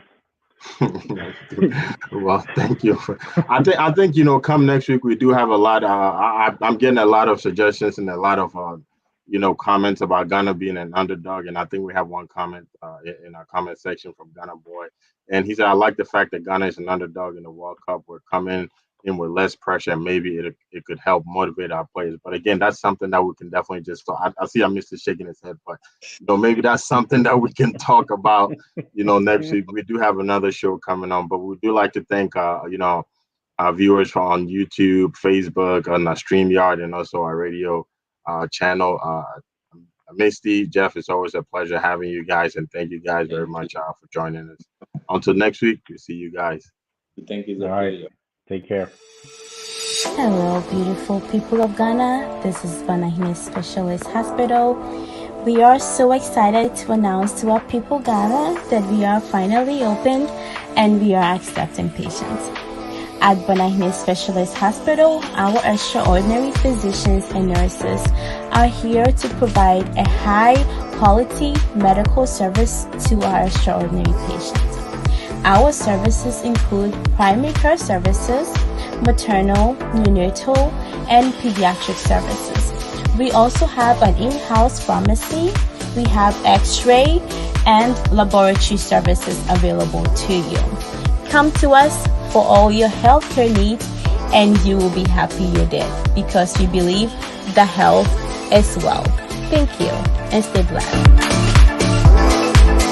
Well, thank you. I think come next week we do have a lot. I'm getting a lot of suggestions and a lot of comments about Ghana being an underdog, and I think we have one comment in our comment section from Ghana Boy, and he said, "I like the fact that Ghana is an underdog in the World Cup. We're coming in with less pressure, and maybe it could help motivate our players." But again, that's something that we can definitely just talk. I see our Mr. shaking his head, but maybe that's something that we can talk about. Next week we do have another show coming on, but we do like to thank our viewers on YouTube, Facebook, on our StreamYard, and also our radio channel. Misty, Jeff, it's always a pleasure having you guys, and thank you guys very much for joining us. Until next week, we'll see you guys. Thank you. All right. Take care. Hello, beautiful people of Ghana. This is Banahine Specialist Hospital. We are so excited to announce to our people Ghana that we are finally opened and we are accepting patients. At Banahine Specialist Hospital, our extraordinary physicians and nurses are here to provide a high-quality medical service to our extraordinary patients. Our services include primary care services, maternal, neonatal, and pediatric services. We also have an in-house pharmacy. We have X-ray and laboratory services available to you. Come to us for all your healthcare needs, and you will be happy you did, because we believe that health is wealth. Thank you, and stay blessed.